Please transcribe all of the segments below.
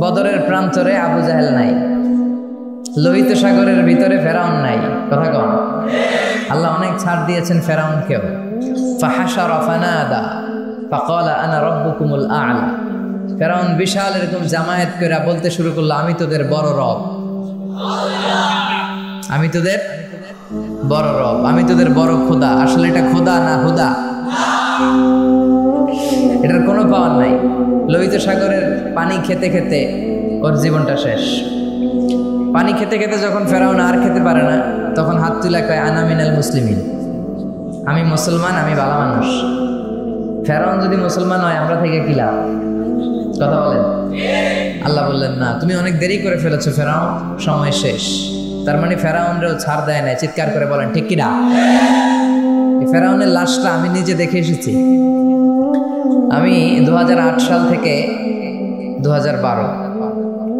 বদরের প্রান্তরে আবু জাহেল নাই, লোহিত সাগরের ভিতরে ফেরাউন নাই। কথা কন। আল্লাহ অনেক ছাড় দিয়েছেন ফেরাউনকেও। ফাহাশারা ফানাদা ফাকালা আনা রাব্বুকুমুল আ'লা। ফেরাউন বিশাল এরকম জামায়াত করে বলতে শুরু করলো, আমি তোদের বড় রব, আমি তোদের বড় রব, আমি তোদের বড় খোদা। আসলে এটা খোদা না হুদা, এটার কোনো পাওয়ার নাই। লোহিত সাগরের পানি খেতে খেতে ওর জীবনটা শেষ। পানি খেতে খেতে যখন ফেরাউন আর খেতে পারে না, তখন হাত তুলে কয় আনা মিনাল মুসলিমিন, আমি মুসলমান, আমি ভালো মানুষ। ফেরাউন যদি মুসলমান হয় আমরা থেকে কি লাভ? কথা বলেন। আল্লাহ বললেন না, তুমি অনেক দেরি করে ফেলেছো ফেরাউন, সময় শেষ। তার মানে ফেরাউনরেও ছাড় দেয় না। চিৎকার করে বলেন ঠিক কিনা? ফেরাউনের লাশটা আমি নিজে দেখে এসেছি। আমি 2008 সাল থেকে 2012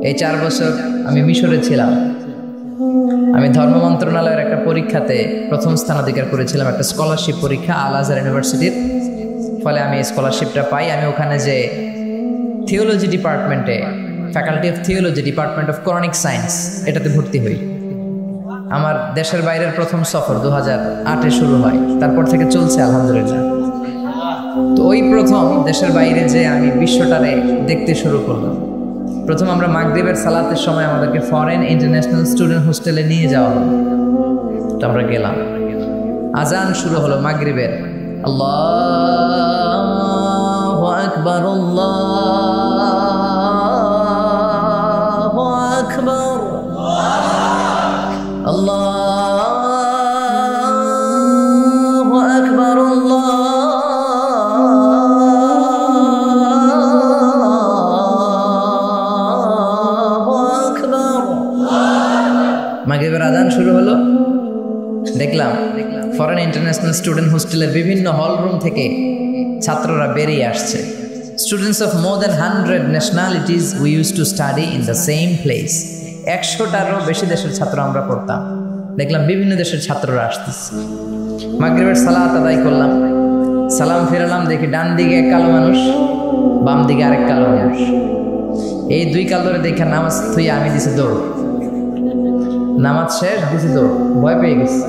এই 4 বছর আমি মিশরে ছিলাম। আমি ধর্ম মন্ত্রণালয়ের একটা পরীক্ষাতে প্রথম স্থান অধিকার করেছিলাম, একটা স্কলারশিপ পরীক্ষা আল আজহার ইউনিভার্সিটির। ফলে আমি এই স্কলারশিপটা পাই। আমি ওখানে যে থিওলজি ডিপার্টমেন্টে, faculty of theology, department of Quranic science, এটাতে ভর্তি হই। আমার দেশের বাইরের প্রথম সফর 2008-এ শুরু হয়, তারপর থেকে চলছে আলহামদুলিল্লাহ। তো ওই প্রথম দেশের বাইরে যে আমি বিশ্বটারে দেখতে শুরু করলাম। প্রথম আমরা মাগরিবের সালাতের সময় আমাদেরকে ফরেন ইন্টারন্যাশনাল স্টুডেন্ট হোস্টেলে নিয়ে যাওয়া হলো। তো আমরা গেলাম, আজান শুরু হলো মাগরিবের। আল্লাহু আকবার, আল্লাহু আকবার, আল্লাহু আকবার, আল্লাহু আকবার। মাগরিবের আজান শুরু হলো। দেখলাম ফরেন ইন্টারন্যাশনাল স্টুডেন্ট হোস্টেলের বিভিন্ন হল রুম থেকে ছাত্ররা বেরিয়ে আসছে। Students of more than 100 nationalities we use to study in the same place. 100টারও বেশি দেশের ছাত্র আমরা পড়তাম। দেখলাম বিভিন্ন দেশের ছাত্ররা আসতেছে। মাগরিবের সালাত আদায় করলাম, সালাম ফিরালাম, দেখি ডান দিকে এক কালো মানুষ, বাম দিকে আরেক কালো মানুষ। এই দুই কালোরে দেখে নামাজ থুইয়া আমি দিছি দৌড়। নামাজ শেষ, দিছি দৌড়, ভয় পেয়ে গেছি।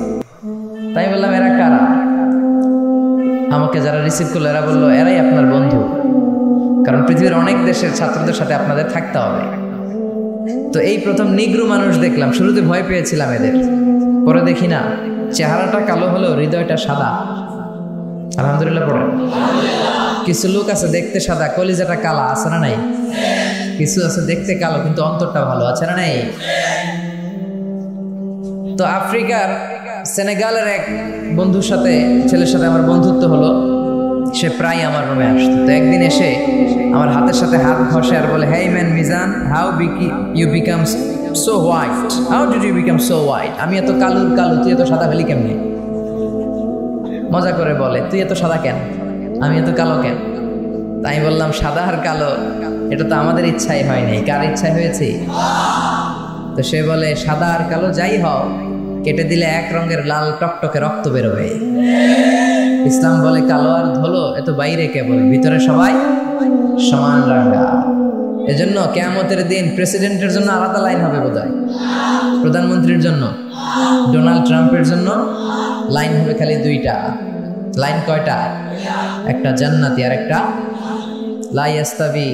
তাই বললাম এরা কারা? আমাকে যারা রিসিভ করলো এরা বললো এরাই আপনার বন্ধু, কারণ পৃথিবীর অনেক দেশের ছাত্রদের সাথে আপনাদের থাকতে হবে। তো এই প্রথম নিগ্রো মানুষ দেখলাম। শুরুতে ভয় পেয়েছিলাম এদের, পরে দেখি না, চেহারাটা কালো হলেও হৃদয়টা সাদা। আলহামদুলিল্লাহ পড়ে। কিছু লোক আছে দেখতে সাদা, কলিজাটা কালা, আছে না নাই? কিছু আছে দেখতে কালো কিন্তু অন্তরটা ভালো, আছে না নাই? তো আফ্রিকার সেনেগালের এক বন্ধুর সাথে, ছেলের সাথে আমার বন্ধুত্ব হলো। সে প্রায় আমার রুমে আসতো। তো একদিন এসে আমার হাতের সাথে হাত ঘষে আর বলে, hey man Mizan, how you become so white, how did you become so white? আমি এত কালো, তুই এত সাদা হলি কেমনি? মজা করে বলে, তুই এত সাদা কেন, আমি এত কালো কেন? তাই বললাম সাদা আর কালো এটা তো আমাদের ইচ্ছাই হয়নি, কার ইচ্ছাই হয়েছে? তো সে বলে সাদা আর কালো যাই হও, কেটে দিলে এক রঙের লাল টকটকে রক্ত বেরোবে। ইসলাম বলে কালো আর ধুলো এ তো বাইরে কেবল, ভিতরে সবাই সমান রাঙা। এজন্য কিয়ামতের দিন প্রেসিডেন্টের জন্য আলাদা লাইন হবে বোধহয়, প্রধানমন্ত্রীর জন্য, ডোনাল্ড ট্রাম্পের জন্য লাইন হবে খালি 2টা। লাইন কয়টা? একটা জান্নাতি আর একটা লা ইয়াস্তাবি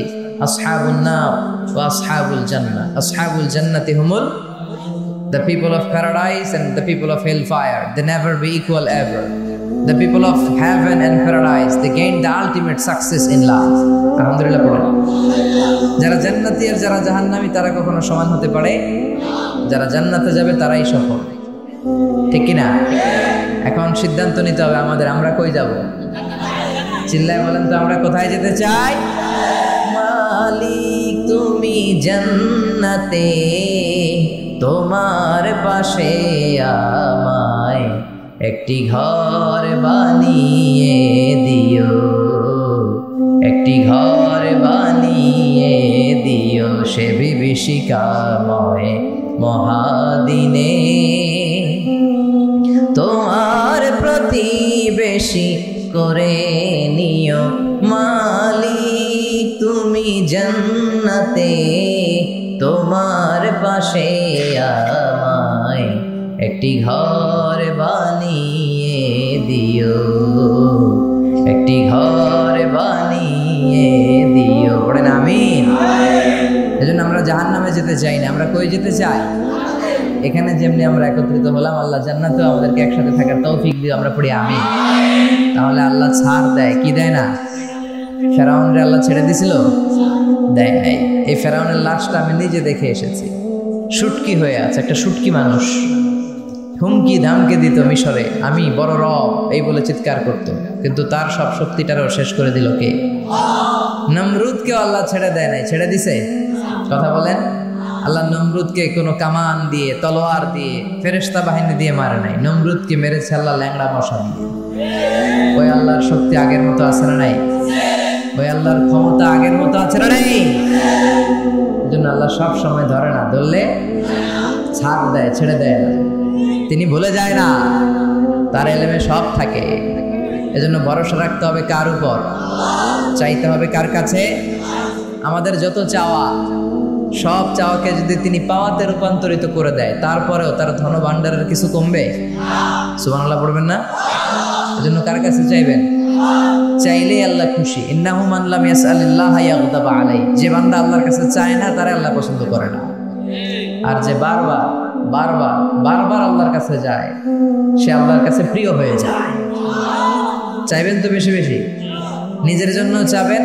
আসহাবুন নার ওয়া আসহাবুল জান্নাহ। আসহাবুল জান্নাতি হুমুল the people of paradise, and the people of hellfire, they never be equal ever. The people of heaven and paradise, they gain the ultimate success in life. আলহামদুলিল্লাহ পড়ো। যারা জান্নাতি আর যারা জাহান্নামী তারা কখনো সমান হতে পারে? যারা জান্নাতে যাবে তারাই সফল, ঠিক কি না? এখন সিদ্ধান্ত নিতে হবে আমাদের, আমরা কই যাব? চিল্লায় বলেন তো, আমরা কোথায় যেতে চাই? মালিক তুমি জান্নাতে, তোমার পাশে আমায় একটি ঘর বানিয়ে দিও, একটি ঘর বানিয়ে দিও সে বিভীষিকাময় মহাদিনে। তোমার প্রতিবেশী করে নিও মালিক তুমি জান্নাতে তোমার পাশে আমায় একটি ঘর বানিয়ে দিও, একটি ঘর বানিয়ে দিও। পড়েন আমিন। এজন্য আমরা জাহান্নামে যেতে চাই না, আমরা কই যেতে চাই? এখানে যেমনি আমরা একত্রিত হলাম, আল্লাহ জান্নাতেও আমাদেরকে একসাথে থাকার তৌফিক দিও। আমরা পড়ি আমিন। তাহলে আল্লাহ ছাড় দেয় কি দেয় না? ফেরাউনরে আল্লাহ ছেড়ে দিছিল? দেয় নাই। এই ফেরাউনের লাশটা আমি নিজে দেখে এসেছি, শুটকি হয়ে আছে, একটা শুটকি মানুষ। হুমকি ধামকে দিত মিশরে, আমি বড় রব এই বলে চিৎকার করত, কিন্তু তার সব শক্তিটারও শেষ করে দিল কে? নমরুদকে আল্লাহ ছেড়ে দেয় নাই, ছেড়ে দিছে? কথা বলেন। আল্লাহ নমরুদকে কোনো কামান দিয়ে, তলোয়ার দিয়ে, ফেরেশতা বাহিনী দিয়ে মারে নাই। নমরুদকে মেরেছে আল্লাহ ল্যাংড়া মশা দিয়ে। ওই আল্লাহর শক্তি আগের মতো আছে না নাই? ওই আল্লাহর ক্ষমতা আগের মতো আছে না নাই? এই জন্য আল্লাহ সব সময় ধরে না, ধরলে ছাড় দেয়, ছেড়ে দেয় না। তিনি ভুলে যায় না, তার এলেমে সব থাকে। এজন্য ভরসা রাখতে হবে কার উপর? চাইতে হবে কার কাছে? আমাদের যত চাওয়া, সব চাওয়াকে যদি তিনি পাওয়াতে রূপান্তরিত করে দেয়, তারপরেও তার ধনভাণ্ডারের কিছু কমবে? সুবহানাল্লাহ পড়বেন না? এজন্য কার কাছে চাইবেন? চাইলেই আল্লাহ খুশি। ইন্নাহু মান লাম ইয়াসআলিল্লাহা ইয়াগদাব আলাইহি। যে বান্দা আল্লাহর কাছে চায় না, তারে আল্লাহ পছন্দ করে না। আর যে বারবার বারবার বারবার আল্লাহর কাছে যায়, সে আল্লাহর কাছে প্রিয় হয়ে যায়। চাইবেন তো বেশি বেশি, নিজের জন্য চাবেন,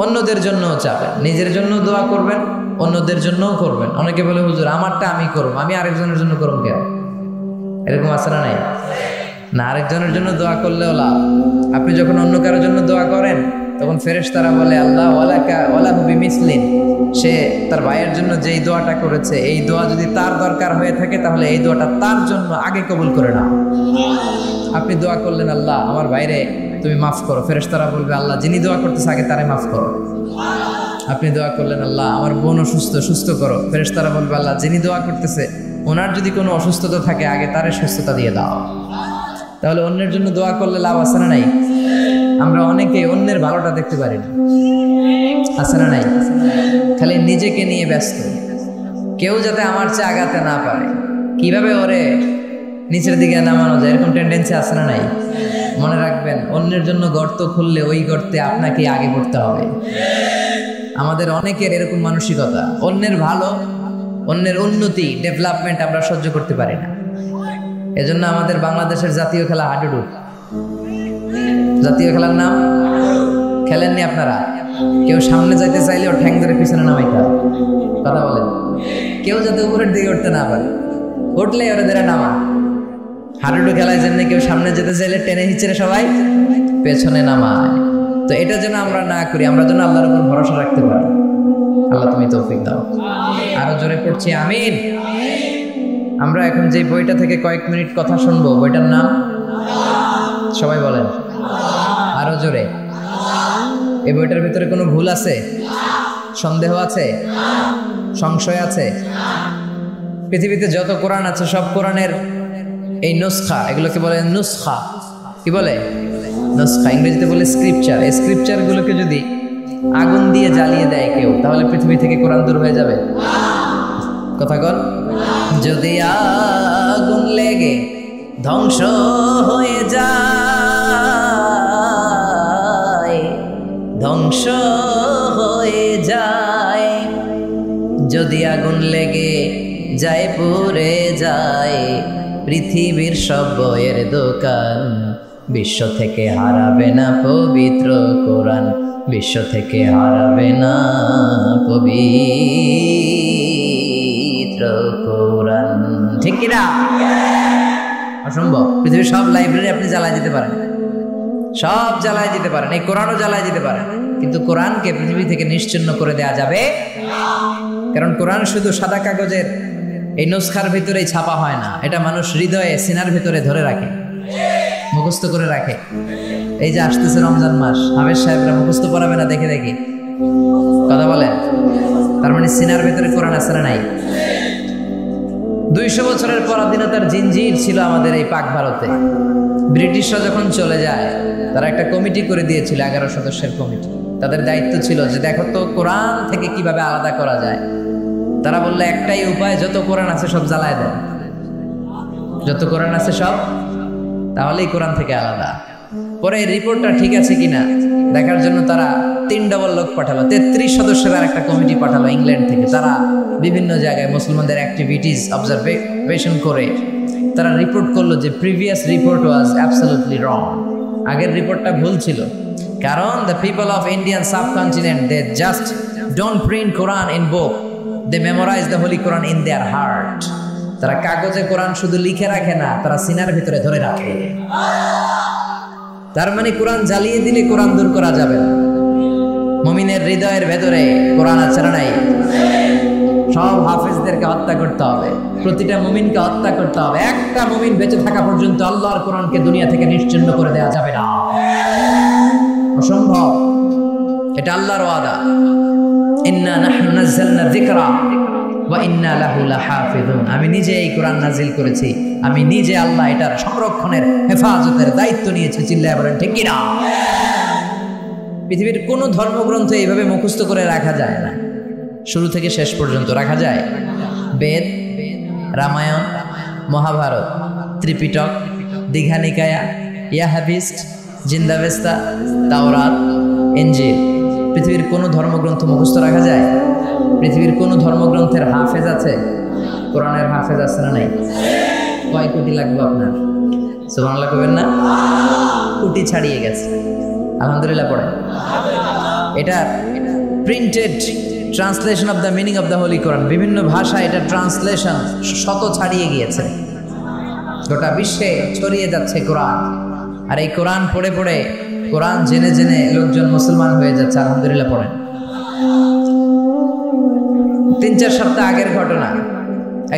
অন্যদের জন্যও চাবেন। নিজের জন্য দোয়া করবেন, অন্যদের জন্যও করবেন। অনেকে বলে হুজুর আমারটা আমি করব, আমি আরেকজনের জন্য করব কেন? এরকম আছে না নাই? না, আরেকজনের জন্য দোয়া করলেও লাভ। আপনি যখন অন্য কারোর জন্য দোয়া করেন, তখন ফেরেশতারা বলে আল্লাহ ওয়ালাকা ওয়ালাহু বিমিসলিন। সে তার ভাইয়ের জন্য যেই দোয়াটা করেছে, এই দোয়া যদি তার দরকার হয়ে থাকে, তাহলে এই দোয়াটা তার জন্য আগে কবুল করে নাও। আপনি দোয়া করলেন আল্লাহ আমার ভাইরে তুমি মাফ করো, ফেরেশতারা বলবে আল্লাহ যিনি দোয়া করতেছে আগে তারে মাফ করো। আপনি দোয়া করলেন আল্লাহ আমার বোন অসুস্থ, সুস্থ করো, ফেরেশতারা বলবে আল্লাহ যিনি দোয়া করতেছে ওনার যদি কোনো অসুস্থতা থাকে আগে তারে সুস্থতা দিয়ে দাও। তাহলে অন্যের জন্য দোয়া করলে লাভ আছে না নাই? আমরা অনেকে অন্যের ভালোটা দেখতে পারি না, আছে না নাই? খালি নিজেকে নিয়ে ব্যস্ত। কেউ যাতে আমার চেয়ে আগাতে না পারে, কিভাবে ওরে নিচের দিকে নামানো যায়, এরকম টেন্ডেন্সি আছে না নাই? মনে রাখবেন, অন্যের জন্য গর্ত খুললে ওই গর্তে আপনাকে আগে পড়তে হবে। আমাদের অনেকের এরকম মানসিকতা, অন্যের ভালো, অন্যের উন্নতি, ডেভেলপমেন্ট আমরা সহ্য করতে পারি না। এজন্য আমাদের বাংলাদেশের জাতীয় খেলা হাডুডু। জাতীয় খেলার নাম খেলেননি আপনারা? কেউ সামনে যাইতে চাইলে ওর ঠ্যাং ধরে পিছনে নামাইতে হবে। কথা বলেন। কেউ যাতে উপরের দিকে উঠতে না পারে, উঠলে ওরা ধরে নামা। হাডুডু খেলায় জন্য কেউ সামনে যেতে চাইলে টেনে হিচড়ে সবাই পেছনে নামায়। তো এটা যেন আমরা না করি, আমরা যেন আল্লাহর উপর ভরসা রাখতে পারি। আল্লাহ তুমি তৌফিক দাও। আরো জোরে পড়ছি আমিন। আমরা এখন যে বইটা থেকে কয়েক মিনিট কথা শুনবো, বইটার নাম সবাই বলেন আরো জোরে। এই বইটার ভিতরে কোনো ভুল আছে? সন্দেহ আছে? সংশয় আছে? পৃথিবীতে যত কোরআন আছে সব কোরআনের এই নুসখা, এগুলোকে বলে নুসখা। কি বলে? নুসখা। ইংরেজিতে বলে স্ক্রিপচার। এই স্ক্রিপচারগুলোকে যদি আগুন দিয়ে জ্বালিয়ে দেয় কেউ, তাহলে পৃথিবী থেকে কোরআন দূর হয়ে যাবে? কথা কন। যদি আগুন লেগে ধ্বংস হয়ে যায়, ধ্বংস হয়ে যায়, যদি আগুন লেগে যায় পুড়ে যায় পৃথিবীর সব বইয়ের দোকান, বিশ্ব থেকে হারাবে না পবিত্র কোরআন, বিশ্ব থেকে হারাবে না পবিত্র কোরআন। ঠিক কিনা? অসম্ভব। পৃথিবীর সব লাইব্রেরি আপনি জ্বালায় দিতে পারেন, সব জ্বালায় দিতে পারেন, এই কোরআনও জ্বালায় দিতে পারেন, কিন্তু কোরআনকে পৃথিবী থেকে নিশ্চিহ্ন করে দেয়া যাবে। কারণ কোরআন শুধু সাদা কাগজের এই নুসখার ভিতরেই ছাপা হয় না, এটা মানুষ হৃদয়ে সিনার ভিতরে ধরে রাখে, মুখস্থ করে রাখে। এই যে আসতেছে রমজান মাস, হাফেজ সাহেবরা মুখস্থ পড়াবে না দেখে দেখে? কথা বলেন। তার মানে সিনার ভিতরে কোরআন আছে না নাই? 200 বছরের পরাধীনতার জিনজির ছিল আমাদের এই পাক ভারতে। ব্রিটিশরা যখন চলে যায়, তারা একটা কমিটি করে দিয়েছিল, 11 সদস্যের কমিটি। তাদের দায়িত্ব ছিল যে দেখো তো কোরআন থেকে কিভাবে আলাদা করা যায়। তারা বললো একটাই উপায়, যত কোরআন আছে সব জ্বালায় দেন, যত কোরআন আছে সব, তাহলেই কোরআন থেকে আলাদা। পরে রিপোর্টটা ঠিক আছে কিনা দেখার জন্য তারা 3 ডবল লোক পাঠালো, 33 সদস্যের আর একটা কমিটি পাঠালো ইংল্যান্ড থেকে। তারা বিভিন্ন জায়গায় মুসলমানদের অ্যাক্টিভিটিস অবজারভেশন করে তারা রিপোর্ট করলো যে previous report was absolutely wrong. আগের রিপোর্টটা ভুল ছিল, কারণ the people of Indian subcontinent they just don't print Quran in book, they memorise the holy Quran in their heart. তারা কাগজে কোরআন শুধু লিখে রাখে না, তারা সিনার ভিতরে ধরে রাখে। তার মানে কোরআন জ্বালিয়ে দিলে কোরআন দূর করা যাবে না। মুমিনের হৃদয়ের ভেতরে কোরআন আছে না নাই? সব হাফেজদেরকে হত্যা করতে হবে, প্রতিটা মুমিনকে হত্যা করতে হবে। একটা মুমিন বেঁচে থাকা পর্যন্ত আল্লাহর কোরআনকে দুনিয়া থেকে নিশ্চিহ্ন করে দেওয়া যাবে না, অসম্ভব। এটা আল্লাহর ওয়াদা, ইন্না নাহনু নাযালনা যিকরা ওয়া ইন্না লাহু লাহাফিজুন। আমি নিজে এই কোরআন নাজিল করেছি, আমি নিজে আল্লাহ এটার সংরক্ষণের হেফাজতের দায়িত্ব নিয়েছি। চিল্লায় বলেন ঠিক কিনা? পৃথিবীর কোনো ধর্মগ্রন্থ এইভাবে মুখস্থ করে রাখা যায় না, শুরু থেকে শেষ পর্যন্ত রাখা যায়। বেদ, রামায়ণ, মহাভারত, ত্রিপিটক, দীঘানিকায়া, ইয়াহাবিস্ট, জিন্দাবেস্তা, তাওরাত, ইনজিল, পৃথিবীর কোনো ধর্মগ্রন্থ মুখস্থ রাখা যায়? পৃথিবীর কোনো ধর্মগ্রন্থের হাফেজ আছে? কোরআনের হাফেজ আছে না নাই? কয় কোটি লাগবে আপনার? সুবহানাল্লাহ কইবেন না? কোটি ছাড়িয়ে গেছে, আলহামদুলিল্লাহ পড়েন। এটা printed translation of the meaning of the holy Quran, বিভিন্ন ভাষায় এটা ট্রান্সলেশন শত ছাড়িয়ে গিয়েছে, গোটা বিশ্বে ছড়িয়ে যাচ্ছে কোরআন। আর এই কোরআন পড়ে পড়ে, কোরআন জেনে জেনে লোকজন মুসলমান হয়ে যাচ্ছে, আলহামদুলিল্লাহ পড়েন। 3-4 সপ্তাহ আগের ঘটনা,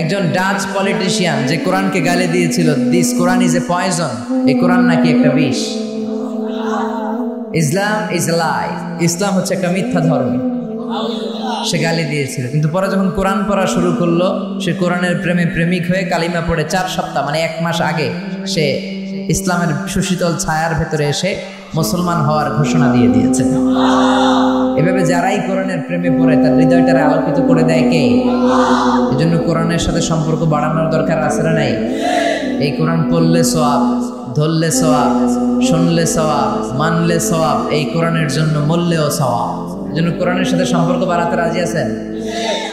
একজন ডাচ পলিটিশিয়ান যে কোরআনকে গালি দিয়েছিল, this Quran is a poison, এই কোরআন নাকি একটা বিষ, ইসলাম ইজ এ লাই, ইসলাম হচ্ছে একটা মিথ্যা ধর্ম, সে গালি দিয়েছিল। কিন্তু পরে যখন কোরআন পড়া শুরু করলো, সে কোরআনের প্রেমে প্রেমিক হয়ে কালিমা পড়ে 4 সপ্তাহ মানে 1 মাস আগে সে ইসলামের সুশীতল ছায়ার ভেতরে এসে মুসলমান হওয়ার ঘোষণা দিয়ে দিয়েছে। এভাবে যারাই কোরআনের প্রেমে পড়ে তার হৃদয়টারে আলোকিত করে দেয় কে? এজন্য কোরআনের সাথে সম্পর্ক বাড়ানোর দরকার আছে না নাই? এই কোরআন পড়লে সওয়াব, ধরলে সওয়াব, শুনলে সওয়াব, মানলে সওয়াব, এই কোরআনের জন্য মরলেও সওয়াব। এজন্য কোরআনের সাথে সম্পর্ক বাড়াতে রাজি আছেন?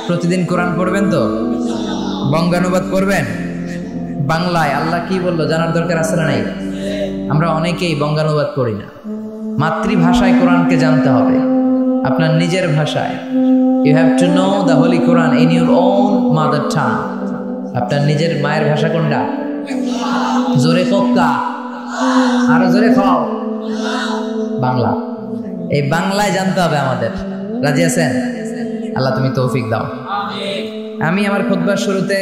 প্রতিদিন কোরআন পড়বেন তো? বঙ্গানুবাদ পড়বেন? বাংলায় আল্লাহ কি বললো জানার দরকার আছে না নাই? আমরা অনেকেই বঙ্গানুবাদ করি না। মাতৃভাষায় কোরআনকে জানতে হবে, আপনার নিজের ভাষায়। You have to know the holy Quran in your own mother tongue. আপনার নিজের মায়ের ভাষা কোনটা? জোরে কোক্কা, আরো জোরে খাও, বাংলা। এই বাংলায় জানতে হবে আমাদের। রাজি আছেন? আল্লাহ তুমি তৌফিক দাও। আমি আমার খুতবার শুরুতে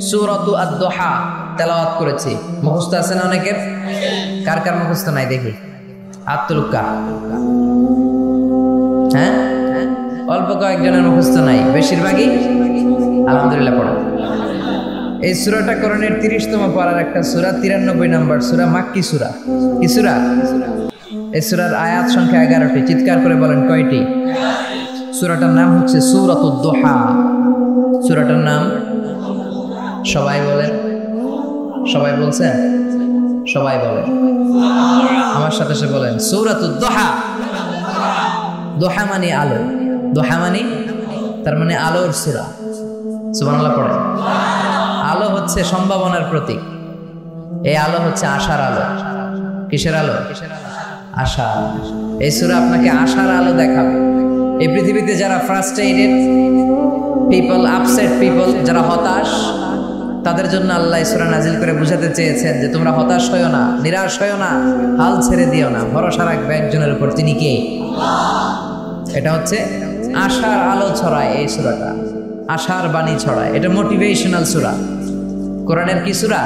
সূরাতু আদ-দুহা তেলাওয়াত করেছি, মুখস্থ আছে না অনেকের? কার কার মুখস্থ নাই দেখি আত্মলুকা? হ্যাঁ, অল্প কয়েকজনের মুখস্থ নাই, বেশিরভাগই আলহামদুলিল্লাহ পড়া। এই সূরাটা কোরআনের 30তম পারার একটা সূরা, 93 নম্বর সূরা, মাক্কি সূরা। কি সূরা? এই সূরার আয়াত সংখ্যা 11টি। চিৎকার করে বলেন কয়টি? সূরাটার নাম হচ্ছে সূরাতুদ দুহা। সূরাটার নাম সবাই বলেন। সবাই বলছেন? সবাই বলেন, আমার সাথে সে বলেন সূরাতুদ দুহা। দুহা মানে আলো, দুহা মানে তার মানে আলোর সূরা। সুবহানাল্লাহ পড়ে। আলো হচ্ছে সম্ভাবনার প্রতীক, এই আলো হচ্ছে আশার আলো। কিসের আলো? আশা। এই সূরা আপনাকে আশার আলো দেখাবে। এই পৃথিবীতে যারা ফ্রাস্ট্রেটেড পিপল, আপসেট পিপল, যারা হতাশ, তাদের জন্য আল্লাহ এই সূরা নাজিল করে বুঝাতে চেয়েছেন যে তোমরা হতাশ হয়ো না, নিরাশ হয়ো না, হাল ছেড়ে দিও না, ভরসা রাখবে একজনের উপর, তিনি কে? এটা হচ্ছে আশার আলো ছড়ায় এই সূরাটা, আশার বাণী ছড়ায়। এটা মোটিভেশনাল সূরা। কোরআনের কি সূরা?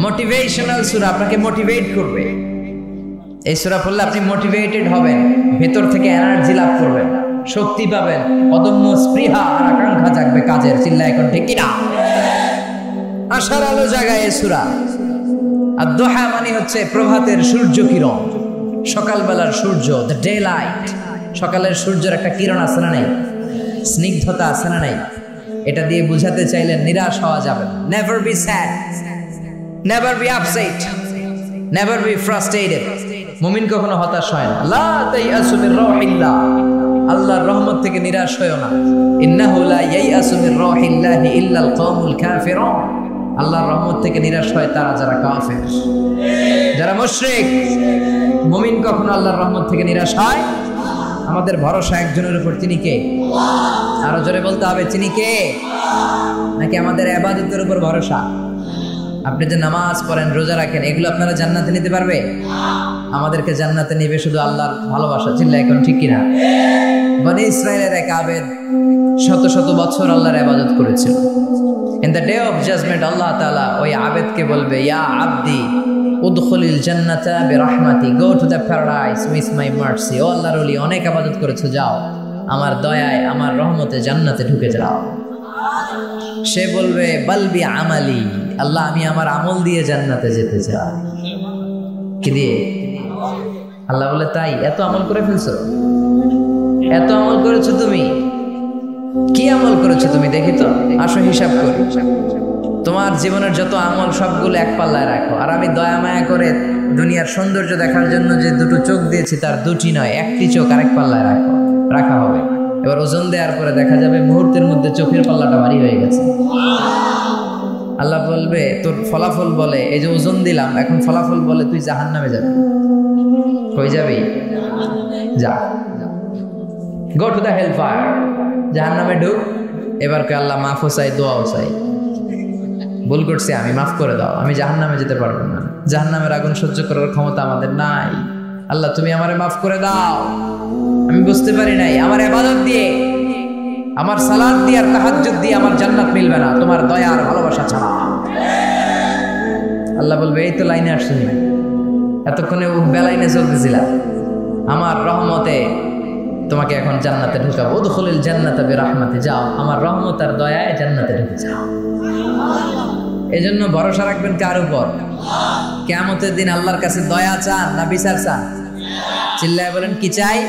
মোটিভেশনাল সূরা, আপনাকে মোটিভেট করবে। এই সূরা পড়লে আপনি মোটিভেটেড হবেন, ভেতর থেকে এনার্জি লাভ করবেন, শক্তি পাবেন, অদম্য স্পৃহা আর আকাঙ্ক্ষা জাগবে কাজের। চিল্লা এখন ঠিক কিনা? আশার আলো জাগায় এই সূরা। আর দুহা মানে হচ্ছে প্রভাতের সূর্য কিরণ। সকালবেলার সূর্য, দ্য ডে লাইট, সকালের সূর্যের একটা কিরণ আছে না নাই, স্নিগ্ধতা আছে না নাই, এটা দিয়ে বুঝাতে চাইলেন নিরাশ হওয়া যাবে না। Never be sad, never be upset, never be frustrated. মুমিন কখনো হতাশ হয় না। লা তাইয়াসু মির রাহিল্লাহ, আল্লাহর রহমত থেকে নিরাশ হয়ো না। ইন্নাহু লা ইয়াইয়াসু মির রাহিল্লাহি ইল্লাল কওমুল কাফিরুন, আল্লাহর রহমত থেকে নিরাশ হয় তারা যারা কাফের, যারা মুশরিক। মুমিন কখনো আল্লাহর রহমত থেকে নিরাশ হয়? আমাদের ভরসা একজনের উপর, তিনি কে? আরো জোরে বলতে হবে, তিনি কে? নাকি আমাদের ইবাদতের উপর ভরসা? আপনি যে নামাজ পড়েন, রোজা রাখেন, এগুলো আপনারা জান্নাতে নিতে পারবে? আমাদেরকে জান্নাতে নিবে শুধু আল্লাহর ভালোবাসা। চিল্লা এখন ঠিক কিনা? বনি ইসরায়েলের এক আবেদ শত শত বছর আল্লাহর ইবাদত করেছিল। In the day of judgement আল্লাহ তাআলা ওই আবেদকে বলবে, ইয়া আবদি উদখুলিল জান্নাতা বিরহমাতি, go to the paradise with my mercy. ও আল্লাহর ওলি, অনেক ইবাদত করেছো, যাও আমার দয়ায়, আমার রহমতে জান্নাতে ঢুকে যাও। সে বলবে, বালবি আমালি, আল্লাহ আমি আমার আমল দিয়ে জান্নাতে যেতে চাই। কি দিয়ে? আল্লাহ বলে, তাই এত আমল করে ফেলছো? এত আমল করেছো তুমি? কি আমল করেছো তুমি দেখি তো, আসো হিসাব করি। তোমার জীবনের যত আমল সবগুলো এক পাল্লায় রাখো, আর আমি দয়া মায়া করে দুনিয়ার সৌন্দর্য দেখার জন্য যে দুটো চোখ দিয়েছি তার দুটি নয়, একটি চোখ আরেক পাল্লায় রাখা হবে। এবার ওজন দেওয়ার পরে দেখা যাবে মুহূর্তের মধ্যে চোখের পাল্লাটা ভারী হয়ে গেছে। আল্লাহ বলবে, তোর ফলাফল বলে, এই যে ওজন দিলাম, এখন ফলাফল বলে তুই জাহান্নামে যাবি। কই যাবি? যা, go to the hell fire, জাহান্নামে ঢুক। এবার কে আল্লাহ মাফও চাই, দোয়াও চাই, ভুল করছি আমি, মাফ করে দাও, আমি জাহান্নামে যেতে পারবো না, জাহান্নামের আগুন সহ্য করার ক্ষমতা আমাদের নাই। আল্লাহ তুমি আমারে মাফ করে দাও, আমি বুঝতে পারি নাই, আমার ইবাদত দিয়ে, আমার সালাত দিয়ে আর তাহাজ্জুদ দিয়ে আমার জান্নাত মিলবে না তোমার দয়া আর ভালোবাসা ছাড়া। আল্লাহ বলবে, এই তো লাইনে আসছো, এতক্ষণে বেলাইনে চলতেছিলাম, আমার রহমতে তোমাকে এখন জান্নাতে ঢুকাবো। উদখুলিল জান্নাতা বিরহমাতি, যাও আমার রহমত আর দয়ায় জান্নাতে ঢুকে যাও। এজন্য ভরসা রাখবেন কার উপর? কিয়ামতের দিন আল্লাহর কাছে দয়া চান না বিচার চান? চিল্লায় বলেন, কি চাই?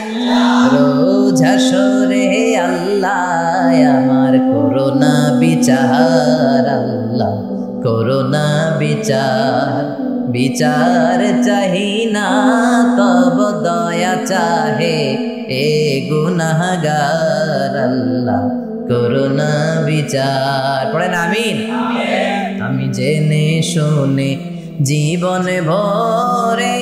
রোজ হাসরে আল্লাহ আমার করোনা বিচার, আল্লাহ করোনা বিচার, বিচার চাহি না তব দয়া চাহে এ গুনাহগার, আল্লাহ করোনা বিচার। পড়েন আমিন। আমি জেনে শুনে জীবনে ভরে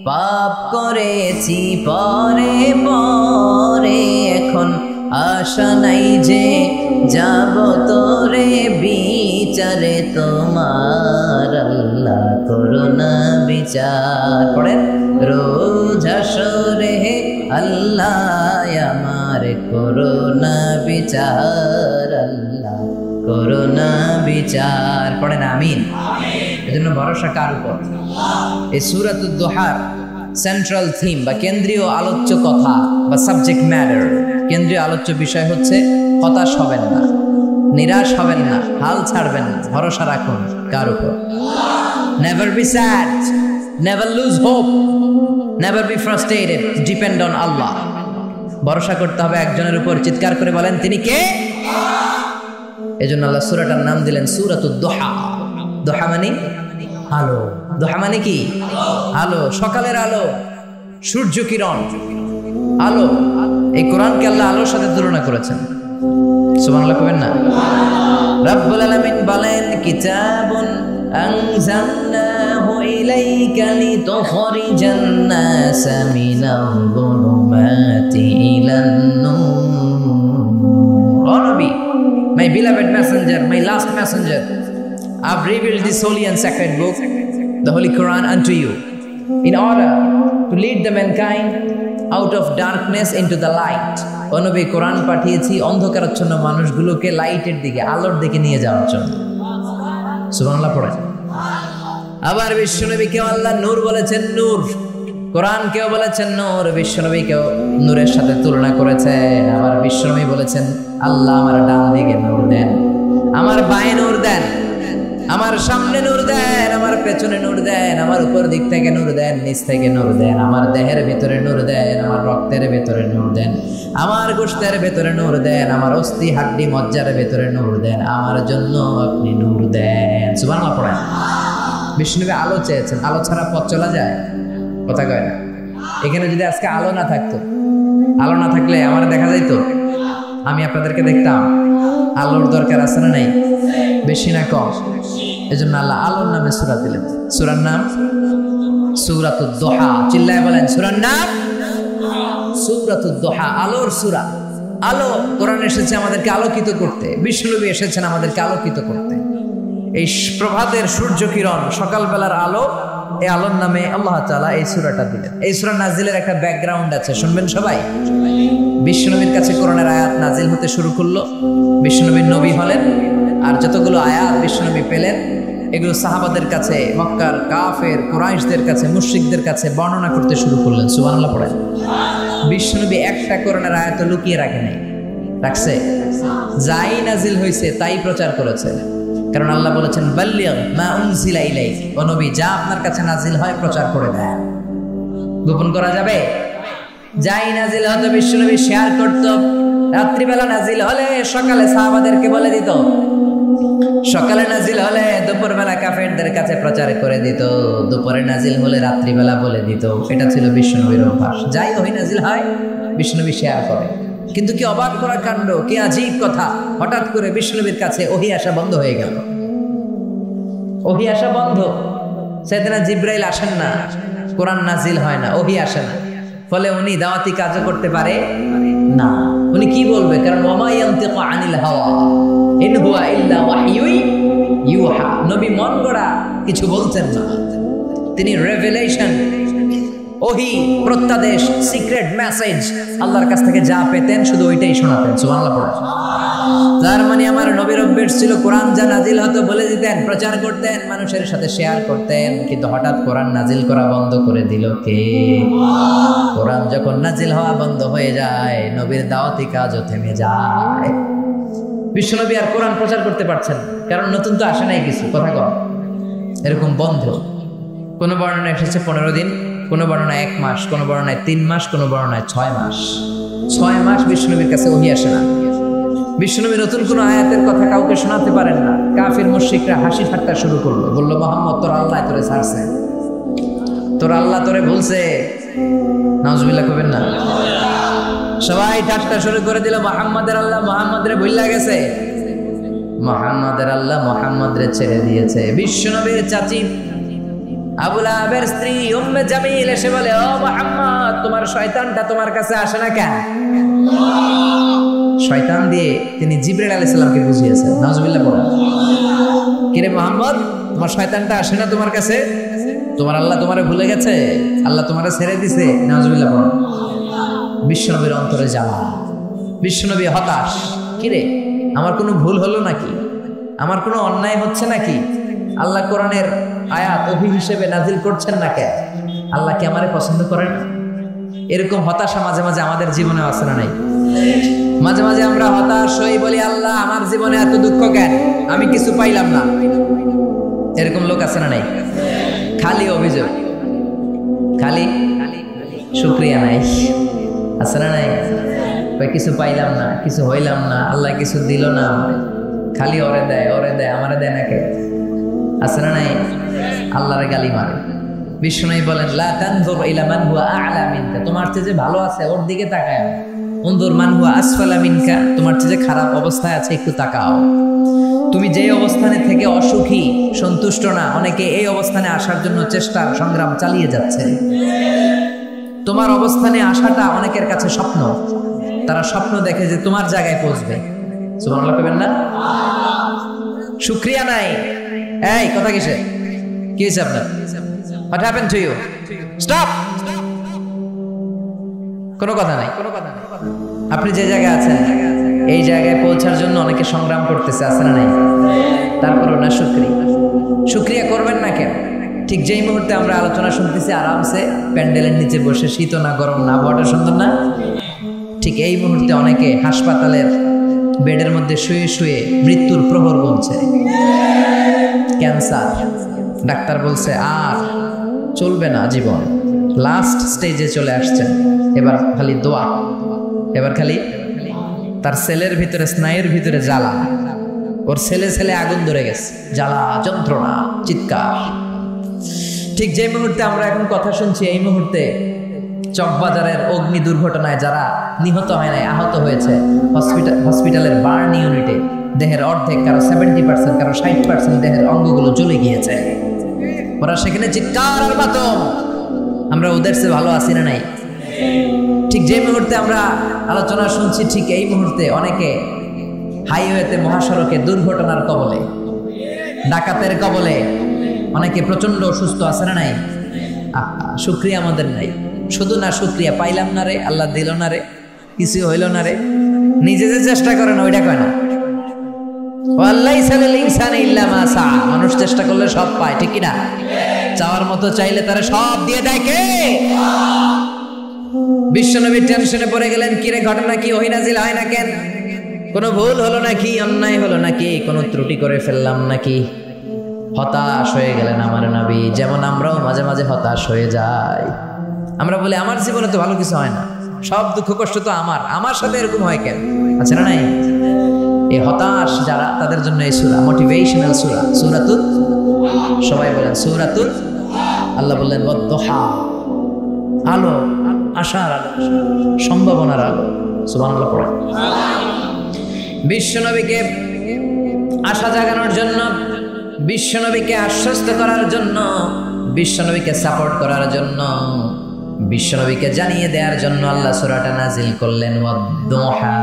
পাপ করেছি পরে পরে, এখন আশা নাই যে যাব তোরে বিচারে তোমার, আল্লাহ করোনা বিচার। পড়েন, রোজ হাসরে আল্লাহ আমার করোনা বিচার, আল্লাহ করোনা বিচার। পড়েন আমিন। এজন্য ভরসা কার উপর? এই সূরাতুদ দুহার সেন্ট্রাল থিম বা কেন্দ্রীয় আলোচ্য কথা বা সাবজেক্ট ম্যাটার, কেন্দ্রীয় আলোচ্য বিষয় হচ্ছে হতাশ হবেন না, নিরাশ হবেন না, হাল ছাড়বেন না, ভরসা রাখুন কার উপর? Never be sad, never lose hope, never be frustrated, depend on Allah. ভরসা করতে হবে একজনের উপর। চিৎকার করে বলেন, তিনি কে? এজন্য আল্লাহ সূরাটার নাম দিলেন সূরাতুদ দুহা। দুহা মানে আলো। দুহা মানে কি? আলো, সকালের আলো, সূর্য কিরণ, আলো। এই কোরআনকে আল্লাহ আলোর সাথে তুলনা করেছেন। সুবহানাল্লাহ কবেন না? রাব্বুল আলামিন বলেন, কিতাবুন আনজালনাহু ইলাইকা লিতুখরিজান নাসা মিনাল যুলুমাতি ইলান নূর। ও নবী, my beloved messenger, my last messenger, I've revealed this holy and sacred book, the Holy Quran, unto you, in order to lead the mankind out of darkness into the light. ও নবী, কোরআন পাঠিয়েছি অন্ধকারাচ্ছন্ন মানুষগুলোকে লাইটের দিকে, আলোর দিকে নিয়ে যাওয়ার জন্য। সুবহানাল্লাহ পড়েন। আবার বিশ্বনবীকে আল্লাহ নূর বলেছেন, নূর। কোরআনকেও বলেছেন নূর, বিশ্বনবীকেও নূরের সাথে তুলনা করেছেন। আবার বিশ্বনবী বলেছেন, আল্লাহ আমার ডান দিকে নূর দেন, আমার বায়ে নূর দেন। আমার সামনে নূর দেন, আমার পেছনে নূর দেন, আমার উপর দিক থেকে নূর দেন, নিচ থেকে নূর দেন, আমার দেহের ভিতরে নূর দেন, আমার রক্তের ভিতরে নূর দেন, আমার গোশতের ভিতরে নূর দেন, আমার অস্থি হাড্ডি মজ্জার ভিতরে নূর দেন, আমার জন্য আপনি নূর দেন। সুবহানাল্লাহ পড়েন। বিষ্ণুনবী আলো চেয়েছেন, আলো ছাড়া পথ চলা যায়? কথা কয় না। এখানে যদি আজকে আলো না থাকতো, আলো না থাকলে আমার দেখা যাইতো? আমি আপনাদেরকে দেখতাম? আলোর দরকার আছে না নাই? বেশি না কম? এজন্য আল্লাহ আলোর নামে সূরা দিলেন। সূরার নাম সূরাতুদ দুহা। চিল্লায় বলেন সূরার নাম সূরাতুদ দুহা, আলোর সূরা। আলো, কোরআন এসেছে আমাদেরকে আলোকিত করতে, বিষ্ণুনবী এসেছেন আমাদেরকে আলোকিত করতে। এই প্রভাতের সূর্য কিরণ, সকালবেলার আলো, এই আলোর নামে আল্লাহ তাআলা এই সূরাটা দিলেন। এই সূরা নাজিলের একটা ব্যাকগ্রাউন্ড আছে, শুনবেন সবাই। বিষ্ণুনবীর কাছে কোরআনের আয়াত নাজিল হতে শুরু করলো, বিষ্ণুনবীর নবী হলেন, আর যতগুলো আয়াত বিষ্ণুনবী পেলেন এগুলো সাহাবাদের কাছে, মক্কার কাফের কুরাইশদের কাছে, মুশরিকদের কাছে বর্ণনা করতে শুরু করলেন। সুবহানাল্লাহ পড়েন। বিষ্ণুনবী একটা কোরআনের আয়াত লুকিয়ে রাখে নাই, রাখছে? যাই নাজিল হয়েছে তাই প্রচার করেছে। কারণ আল্লাহ বলেছেন বাল্লিগ মা উনজিলা ইলাইক, ও নবী যা আপনার কাছে নাজিল হয় প্রচার করে দেন। গোপন করা যাবে? যাই নাজিল হতো বিশ্বনবী শেয়ার করত। রাত্রিবেলা নাজিল হলে সকালে সাহাবাদেরকে বলে দিত, সকালে নাজিল হলে দুপুরবেলা কাফেরদের কাছে প্রচার করে দিত, দুপুরে নাজিল হলে রাত্রিবেলা বলে দিত। এটা ছিল বিশ্বনবীর অভ্যাস। যাই ওহী নাজিল হয় বিশ্বনবী শেয়ার করে। কিন্তু কি অবাক করা কাণ্ড, কি আজীব কথা, হঠাৎ করে বিষ্ণুনবীর কাছে ওহী আসা বন্ধ হয়ে গেল। ওহী আসা বন্ধ। সাইয়েদনা জিবরাইল আসেন না, কোরআন নাজিল হয় না, ওহী আসে না। ফলে উনি দাওয়াতি কাজও করতে পারে না। উনি কি বলবে? কারণ ওমা ইয়ানতিকু আনিল হাওয়া ইন হুয়া ইল্লা ওয়াহয়ুন ইউহা। নবী মন গড়া কিছু বলতেন না, তিনি রেভেলেশন, ওহী, প্রত্যাদেশ, সিক্রেট মেসেজ আল্লাহর কাছ থেকে যা পেতেন শুধু ওইটাই শোনাতেন। সুবহানাল্লাহ পড়েন। তার মানে আমার নবীর অভ্যাস ছিল কোরআন যা নাজিল হতো বলে দিতেন, প্রচার করতেন, মানুষের সাথে শেয়ার করতেন। কিন্তু হঠাৎ কোরআন নাজিল করা বন্ধ করে দিল কে? কোরআন যখন নাজিল হওয়া বন্ধ হয়ে যায়, নবীর দাওয়াতি কাজও থেমে যায়। বিশ্বনবী আর কোরআন প্রচার করতে পারছেন, কারণ নতুন তো আসে নাই কিছু। কথা কম, এরকম বন্ধ। কোন বর্ণনা এসেছে 15 দিন, কোন বর্ণনায় 1 মাস, কোন বর্ণনায় 3 মাস, কোন বর্ণনায় 6 মাস। 6 মাস বিষ্ণুনবীর কাছে ওহী আসে না। বিষ্ণুনবী নতুন কোন আয়াতের কথা কাউকে শোনাতে পারেন না। কাফির মুশরিকরা হাসি ঠাট্টা শুরু করলো, বলল মুহাম্মদ তোর আল্লাহ তোরে ছাড়ছে, তোর আল্লাহ তোরে ভুলছে। নাউজুবিল্লাহ কইবেন না? সবাই ঠাট্টা শুরু করে দিল, মুহাম্মাদের আল্লাহ মুহাম্মাদরে ভুইলা গেছে, মুহাম্মাদের আল্লাহ মুহাম্মাদরে ছেড়ে দিয়েছে। বিশ্বনবীর চাচি আবু লাহাবের স্ত্রী উম্মে জামিল এসে বলে, ও মুহাম্মদ তোমার শয়তানটা তোমার কাছে আসে না কেন? শয়তান দিয়ে তিনি জিবরাইল আলাইহিস সালামকে বুঝিয়েছেন। নাউজুবিল্লাহ পড়েন। কিরে মুহাম্মদ, তোমার শয়তানটা আসে না তোমার কাছে? তোমার আল্লাহ তোমারে ভুলে গেছে, আল্লাহ তোমারে ছেড়ে দিছে। নাউজুবিল্লাহ পড়েন। বিশ্বনবীর অন্তরে জ্বালা, বিশ্বনবী হতাশ। কিরে, আমার কোনো ভুল হলো নাকি? আমার কোনো অন্যায় হচ্ছে নাকি? আল্লাহ কোরআনের আয়াত ওহী হিসেবে নাজিল করছেন না কেন? আল্লাহ কি আমারে পছন্দ করেন? এরকম হতাশা মাঝে মাঝে আমাদের জীবনে আছে না নাই? মাঝে মাঝে আমরা হতাশ হই, বলি আল্লাহ আমার জীবনে এত দুঃখ কেন, আমি কিছু পাইলাম না। এরকম লোক আছে না নাই? খালি অভিযোগ, খালি শুকরিয়া নাই, আছে না নাই? কিছু পাইলাম না, কিছু হইলাম না, আল্লাহ কিছু দিল না, খালি ওরে দেয় ওরে দেয়, আমারে দেয় না কে? আছে না নাই? আল্লাহরে গালি মারে। বিষ্ণুই বলেন লা তানজুর ইলা মান হুয়া আ'লা মিনকা, তোমার চেয়ে যে ভালো আছে ওর দিকে তাকায়। উনজুর মান হুয়া আসফালা মিনকা, তোমার চেয়ে যে খারাপ অবস্থায় আছে একটু তাকাও। তুমি যে অবস্থানে থেকে অসুখী, সন্তুষ্ট না, অনেকে এই অবস্থানে আসার জন্য চেষ্টা সংগ্রাম চালিয়ে যাচ্ছে। তোমার অবস্থানে আসাটা অনেকের কাছে স্বপ্ন, তারা স্বপ্ন দেখে যে তোমার জায়গায় পৌঁছবে। সুবহানাল্লাহ কইবেন না? শুকরিয়া নাই। এই কথা কিসে? কি হয়েছে আপনার? What happened to you? Stop! কোনো কথা নাই। আপনি যে জায়গায় আছেন এই জায়গায় পৌঁছার জন্য অনেকে সংগ্রাম করতেছে, আছে না নাই? তারপরও না শুকরিয়া করবেন না কেন? ঠিক যেই মুহূর্তে আমরা আলোচনা শুনতেছি আরামসে প্যান্ডেলের নিচে বসে, শীত না গরম না, আবহাওয়াটা সুন্দর না, ঠিক এই মুহূর্তে অনেকে হাসপাতালের বেডের মধ্যে শুয়ে শুয়ে মৃত্যুর প্রহর গুনছে, ক্যান্সার। ডাক্তার বলছে আর চলবে না জীবন, লাস্ট স্টেজে চলে আসছেন, এবার খালি দোয়া, এবার খালি তার সেলের ভিতরে, স্নায়ুর ভিতরে জ্বালা, ওর ছেলে ছেলে আগুন ধরে গেছে, জ্বালা, যন্ত্রণা, চিৎকার। ঠিক যে মুহূর্তে আমরা এখন কথা শুনছি, এই মুহূর্তে চকবাজারের অগ্নি দুর্ঘটনায় যারা নিহত হয় নাই, আহত হয়েছে, হসপিটালের বার্ন ইউনিটে দেহের অর্ধেক, কারো 70%, কারো 60% দেহের অঙ্গগুলো জ্বলে গিয়েছে। ওরা সেখানে চিৎকার আর মাতম। আমরা ওদের চেয়ে ভালো আছি না নাই? ঠিক যে মুহূর্তে আমরা আলোচনা শুনছি, ঠিক এই মুহূর্তে অনেকে হাইওয়েতে, মহাসড়কে দুর্ঘটনার কবলে, ডাকাতের কবলে, অনেকে প্রচন্ড অসুস্থ আছে না নাই? শুকরিয়া আমাদের নাই। শুধু না শুকরিয়া, পাইলাম না রে, আল্লাহ দিল না রে, কিছু হইল না রে, নিজে যে চেষ্টা করে না ওইটা কয় না। মানুষ চেষ্টা করলে সব পায়, ঠিক কিনা? চাওয়ার মতো চাইলে তারা সব দিয়ে দেয় কে? বিশ্বনবী টেনশনে পড়ে গেলেন, কিরে ঘটনা কি, ওহী নাজিল হয় না কেন? কোনো ভুল হলো নাকি, অন্যায় হলো নাকি, কোনো ত্রুটি করে ফেললাম নাকি? হতাশ হয়ে গেলেন আমার নবী। যেমন আমরাও মাঝে মাঝে হতাশ হয়ে যাই। আমরা বলি আমার জীবনে তো ভালো কিছু হয় না, সব দুঃখ কষ্ট তো আমার সাথে এরকম হয় কেন? আছে না নাই? এই হতাশ যারা, তাদের জন্য এই সূরা মোটিভেশনাল সূরা, সূরাতুল, সবাই বলেন সূরাতুল। আল্লাহ বললেন ওয়াদ-দুহা, আলো, আশার আলো, সম্ভাবনার আলো। সুবহানাল্লাহ পড়েন। বিশ্বনবীকে আশা জাগানোর জন্য, বিশ্বনবীকে আশ্বস্ত করার জন্য, বিশ্বনবীকে সাপোর্ট করার জন্য, বিশ্বনবীকে জানিয়ে দেওয়ার জন্য আল্লাহ সূরাটা নাজিল করলেন। ওয়াদ-দুহা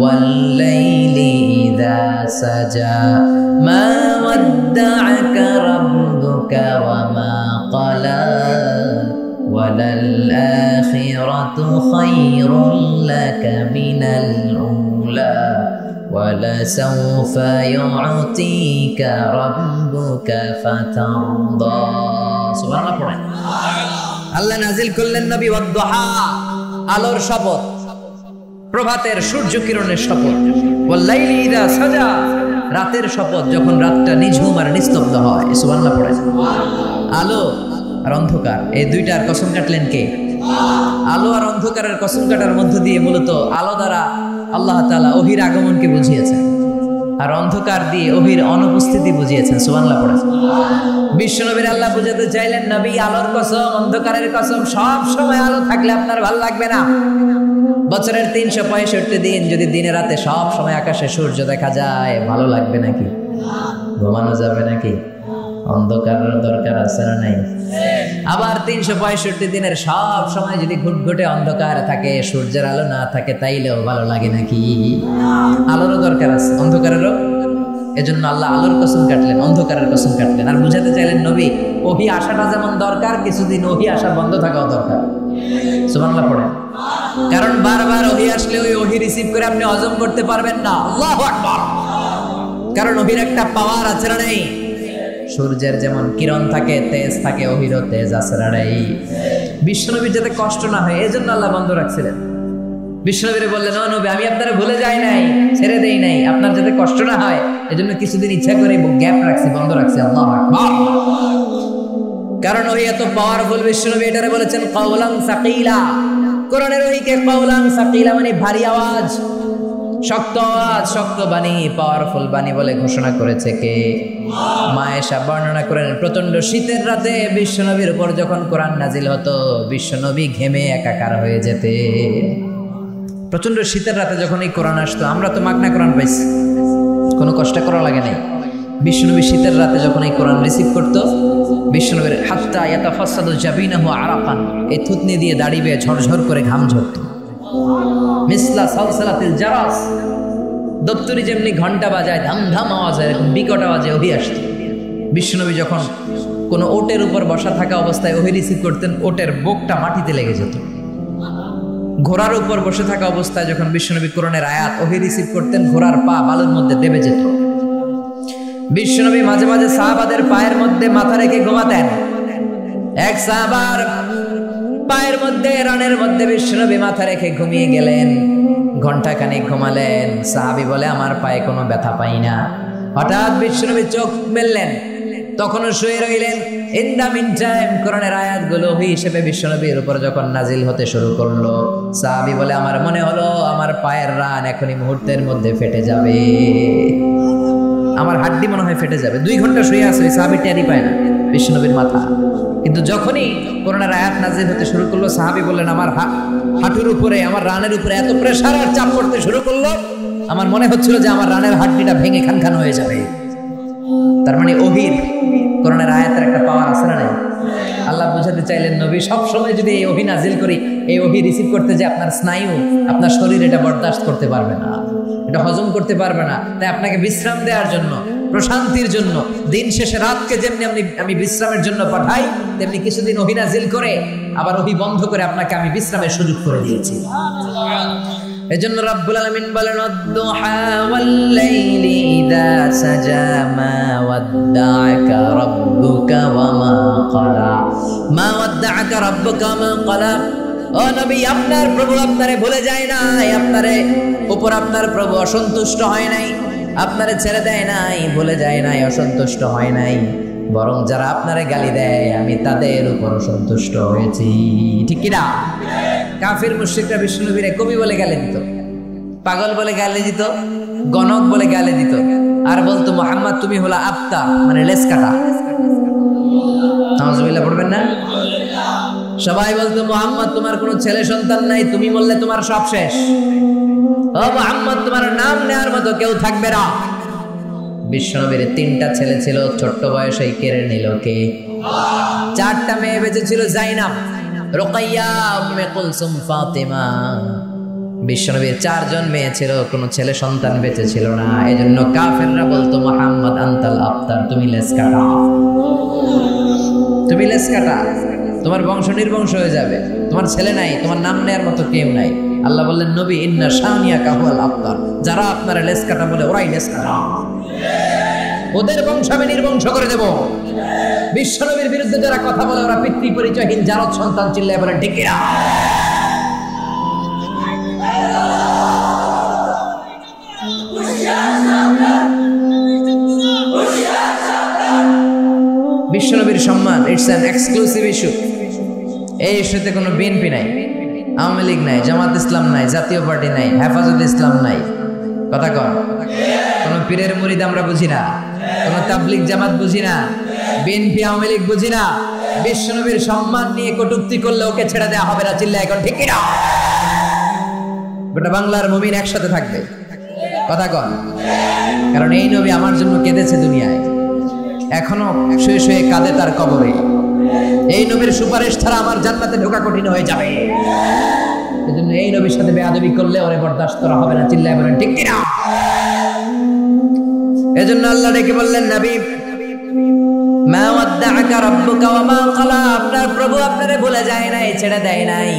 ওয়াল-লাইলি ইযা সাজা মা ওয়াদ্দা'আকা রাব্বুকা ওয়া মা ক্বালা ওয়ালাল আখিরাতু খায়রুল লাকা মিনাল উলা ওয়ালাসাউফা ইউ'তিকা রাব্বুকা ফাতারদা। সুবহানাল্লাহ পড়েন। আল্লাহ নাজিল করলেন নবী ওয়াদ-দুহা, আলোর শপথ, প্রভাতের সূর্য কিরণের শপথ, ওয়াল-লাইলি ইযা সাজা, রাতের শপথ, যখন রাতটা নিঝুম আর নিস্তব্ধ হয়। সুবহানাল্লাহ পড়েন। আলো আর অন্ধকার, এই দুইটার কসম কাটলেন কে? আলো আর অন্ধকারের কসম কাটার মধ্য দিয়ে মূলত আলো দ্বারা আল্লাহ তাআলা ওহীর আগমনকে বুঝিয়েছেন, আর অন্ধকার দিয়ে ওহীর অনুপস্থিতি বুঝিয়েছেন। সুবহানাল্লাহ পড়েন। বিশ্বনবীর আল্লাহ বুঝাতে চাইলেন, নবী আলোর কসম, অন্ধকারের কসম, সব সময় আলো থাকলে আপনার ভালো লাগবে না। বছরের 365 দিন যদি দিনে রাতে সব সময় আকাশে সূর্য দেখা যায়, ভালো লাগবে নাকি? ঘুমানো যাবে নাকি? অন্ধকারের দরকার আছে না নাই? আবার 365 দিনের সব সময় যদি ঘুটঘুটে অন্ধকার থাকে, সূর্যের আলো না থাকে, তাইলেও ভালো লাগে নাকি? আলোরও দরকার আছে, অন্ধকারেরও। এজন্য আল্লাহ আলোর কসম কাটলেন, অন্ধকারের কসম কাটলেন, আর বুঝাতে চাইলেন নবী ওহী আসাটা যেমন দরকার, কিছুদিন ওহী আসা বন্ধ থাকাও দরকার। সুবহানাল্লাহ পড়েন। কারণ বারবার ওহী আসলে ওই ওহী রিসিভ করে আপনি হজম করতে পারবেন না। আল্লাহু আকবার। কারণ ওহীর একটা পাওয়ার আছে না নেই? সূর্যের যেমন কিরণ থাকে, তেজ থাকে, ওহীরও তেজ আছে না নেই? বিশ্বনবীর যাতে কষ্ট না হয় এজন্য আল্লাহ বন্ধ রাখছিলেন। বিশ্বনবীরে বললেন, ও নবী আমি আপনারা ভুলে যাই নাই, ছেড়ে দেই নাই, আপনার যাতে কষ্ট না হয় এজন্য কিছুদিন ইচ্ছা করে গ্যাপ রাখছি, বন্ধ রাখছি। আল্লাহু আকবার। কারণ ওহী এত পাওয়ারফুল, বিশ্বনবী এটারে বলেছেন কাওলান সাকিলা। কোরআনের ওহীকে কাওলান সাকিলা মানে ভারী আওয়াজ, শক্ত আওয়াজ, শক্ত বাণী, পাওয়ারফুল বাণী বলে ঘোষণা করেছে কে? মা আয়েশা বর্ণনা করেন, প্রচন্ড শীতের রাতে বিশ্বনবীর উপর যখন কোরআন নাজিল হতো, বিশ্বনবী ঘেমে একাকার হয়ে যেতে। প্রচন্ড শীতের রাতে যখন এই কোরআন আসতো, আমরা তো মাগনা কোরআন পাইছি, কোনো কষ্ট করা লাগে নাই। বিশ্বনবী শীতের রাতে যখন এই কোরআন রিসিভ করতো, বিশ্বনবীর হাত্তা ইয়াতাফাসসাদু জাবিনাহু আরাকান, এই থুতনি দিয়ে দাড়ি বেয়ে ঝরঝর করে ঘাম ঝরতো। মিসলা সালসালাতিল জারাস, দপ্তরি যেমনি ঘন্টা বাজায় ধাম ধাম আওয়াজে, এরকম বিকট আওয়াজে ওহী আসতো। বিশ্বনবী যখন কোনো ওটের উপর বসা থাকা অবস্থায় ওহী রিসিভ করতেন, ওটের বুকটা মাটিতে লেগে যেত। ঘোড়ার উপর বসে থাকা অবস্থায় যখন বিশ্বনবী কোরআনের আয়াত ওহী রিসিভ করতেন, ঘোড়ার পা বালুর মধ্যে দেবে যেত। বিশ্বনবী মাঝে মাঝে সাহাবাদের পায়ের মধ্যে মাথা রেখে ঘুমাতেন। এক সাহাবার পায়ের মধ্যে, রানের মধ্যে বিশ্বনবী মাথা রেখে ঘুমিয়ে গেলেন। ঘন্টাখানেক ঘুমালেন। সাহাবী বলে আমার পায়ে কোনো ব্যথা পাই না। হঠাৎ বিশ্বনবী চোখ মেললেন, তখনও শুয়ে রইলেন। ইন দ্য মিন টাইম কোরআনের আয়াতগুলো ওহী হিসেবে বিশ্বনবীর উপর যখন নাজিল হতে শুরু করলো, সাহাবী বলে আমার মনে হলো আমার পায়ের রান এখনই মুহূর্তের মধ্যে ফেটে যাবে, আমার হাড্ডি মনে হয় ফেটে যাবে। 2 ঘন্টা শুয়ে আছে, ওই সাহাবী টেরই পায় না বিশ্বনবীর মাথা। কিন্তু যখনই কোরআনের আয়াত নাজিল হতে শুরু করলো, সাহাবী বললেন আমার হাঁটুর উপরে, আমার রানের উপরে এত প্রেসার আর চাপ পড়তে শুরু করলো, আমার মনে হচ্ছিল যে আমার রানের হাড্ডিটা ভেঙে খান হয়ে যাবে। তার মানে ওহীর, কোরআনের আয়াতের একটা পাওয়ার আছে না নাই? আল্লাহ বুঝাতে চাইলেন নবী সব সময় যদি এই ওহী নাজিল করি, এই ওহী রিসিভ করতে যে আপনার স্নায়ু, আপনার শরীর এটা বরদাস্ত করতে পারবে না, এটা হজম করতে পারবে না। তাই আপনাকে বিশ্রাম দেওয়ার জন্য, প্রশান্তির জন্য, দিন শেষে রাতকে যেমনি আমি বিশ্রামের জন্য পাঠাই, তেমনি কিছুদিন ওহী নাজিল করে আবার ওহী বন্ধ করে আপনাকে আমি বিশ্রামের সুযোগ করে দিয়েছি। এজন্য রব্বুল আলামিন বলেন আদ-দুহা ওয়াল লাইলি ইযা সাজা মা ওয়াদ্দাআকা রাব্বুকা ওয়া মা ক্বালা, মা ওয়াদ্দাআকা রাব্বুকা ওয়া মা ক্বালা। ও নবী, আপনার প্রভু আপনারে ভুলে যায় নাই, আপনারে উপর আপনার প্রভু অসন্তুষ্ট হয় নাই, আপনারে ছেড়ে দেয় নাই, ভুলে যায় নাই, অসন্তুষ্ট হয় নাই, বরং যারা আপনারে গালি দেয় আমি তাদের উপর সন্তুষ্ট হয়েছি। ঠিক কি না? কাফির মুশরিকরা বিষ্ণুনবীরে কবি বলে গালি দিত, পাগল বলে গালি দিত, গণক বলে গালি দিত, আর বলতো মুহাম্মদ তুমি হলা আফতা, মানে লেস কাটা। নাউজুবিল্লাহ পড়বেন না? সবাই বলতো মুহাম্মদ তোমার কোনো ছেলে সন্তান নাই, তুমি বললে তোমার সব শেষ। ও মুহাম্মদ তোমার নাম নেওয়ার মতো কেউ থাকবে না। বিশ্বনবীর 3টা ছেলে ছিল, ছোট্ট বয়সেই কেড়ে নিল কে? 4টা মেয়ে বেঁচে ছিল, জাইনাব, রুকাইয়া, উম্মে কুলসুম, ফাতিমা। বিশ্বনবীর 4 জন মেয়ে ছিল, কোনো ছেলে সন্তান বেঁচে ছিল না। এজন্য কাফেররা বলতো মুহাম্মদ আনতাল আফতার, তুমি লেস কাটা, তুমি লেস কাটা, তোমার বংশ নির্বংশ হয়ে যাবে, তোমার ছেলে নাই, তোমার নাম নেয়ার মতো কেউ নাই। আল্লাহ বললেন নবী ইন্না শানিয়াকা হুয়াল আফতার, যারা আপনারা লেস কাটা বলে ওরাই লেস কাটা, ওদের বংশ আমি নির্বংশ করে দেব। বিশ্বনবীর বিরুদ্ধে যারা কথা বলে ওরা পিতৃ পরিচয়হীন জারদ সন্তান, চিল্লায় বলে ঠিক কিনা? বিশ্বনবীর সম্মান ইটস অ্যান এক্সক্লুসিভ ইস্যু। এই ইস্যুতে কোনো বিএনপি নাই, আওয়ামী লীগ নাই, জামাত ইসলাম নাই, জাতীয় পার্টি নাই, হেফাজত ইসলাম নাই। কথা কন, কোন পীরের মুরিদ আমরা বুঝি না, কোন তাবলিগ জামাত বুঝি না, বিএনপি আওয়ামী লীগ বুঝি না। বিশ্বনবীর সম্মান নিয়ে কটূক্তি করলে ওকে ছেড়ে দেওয়া হবে না, চিল্লা এখন ঠিক কিনা? গোটা বাংলার মুমিন একসাথে থাকবে। কথা কন, কারণ এই নবী আমার জন্য কেঁদেছে দুনিয়ায়, এখনো শুয়ে শুয়ে কাঁদে তার কবরে। এই নবীর সুপারিশ ছাড়া আমার জান্নাতে ঢোকা কঠিন হয়ে যাবে। এজন্য এই নবীর সাথে বেয়াদবি করলে ওরে বরদাস্ত করা হবে না, চিল্লায় বলেন ঠিক কিনা? এজন্য আল্লাহ ডেকে বললেন নবী মা ওয়াদ্দাআকা রাব্বুকা ওয়া মা ক্বালা, আপনার প্রভু আপনারে ভুলে যায় নাই, ছেড়ে দেয় নাই।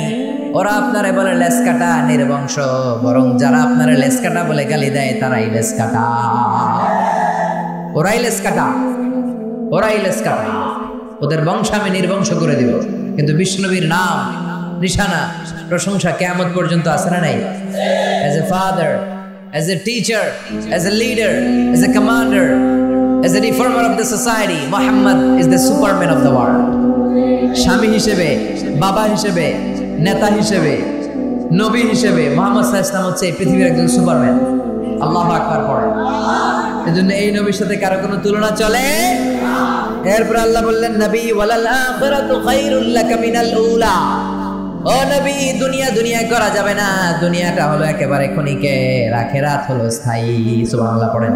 ওরা আপনারে বলে লেস কাটা, নির্বংশ, বরং যারা আপনারে লেস কাটা বলে গালি দেয় তারাই লেস কাটা, ওরাই লেস কাটা, ওরাই লেস কাটা, ওদের বংশ আমি নির্বংশ করে দিব। কিন্তু বিষ্ণুনবীর নাম, নিশানা, প্রশংসা কিয়ামত পর্যন্ত আছে না নাই? As a father, as a teacher, as a leader, as a commander, as a reformer of the society, Muhammad is the superman of the world. স্বামী হিসেবে, বাবা হিসেবে, নেতা হিসেবে, নবী হিসেবে মুহাম্মদ সাল্লাল্লাহু আলাইহি ওয়াসাল্লাম হচ্ছে এই পৃথিবীর একজন সুপারম্যান। আল্লাহু আকবার পড়ে। এজন্য এই নবীর সাথে কারো কোনো তুলনা চলে? এরপর আল্লাহ বললেন নবী ওয়ালাল আখিরাতু খায়রুল লাকা মিনাল উলা। ও নবী, দুনিয়া দুনিয়া করা যাবে না, দুনিয়াটা হলো একেবারে ক্ষণিকের, আখিরাত হলো স্থায়ী। সুবহানাল্লাহ পড়েন।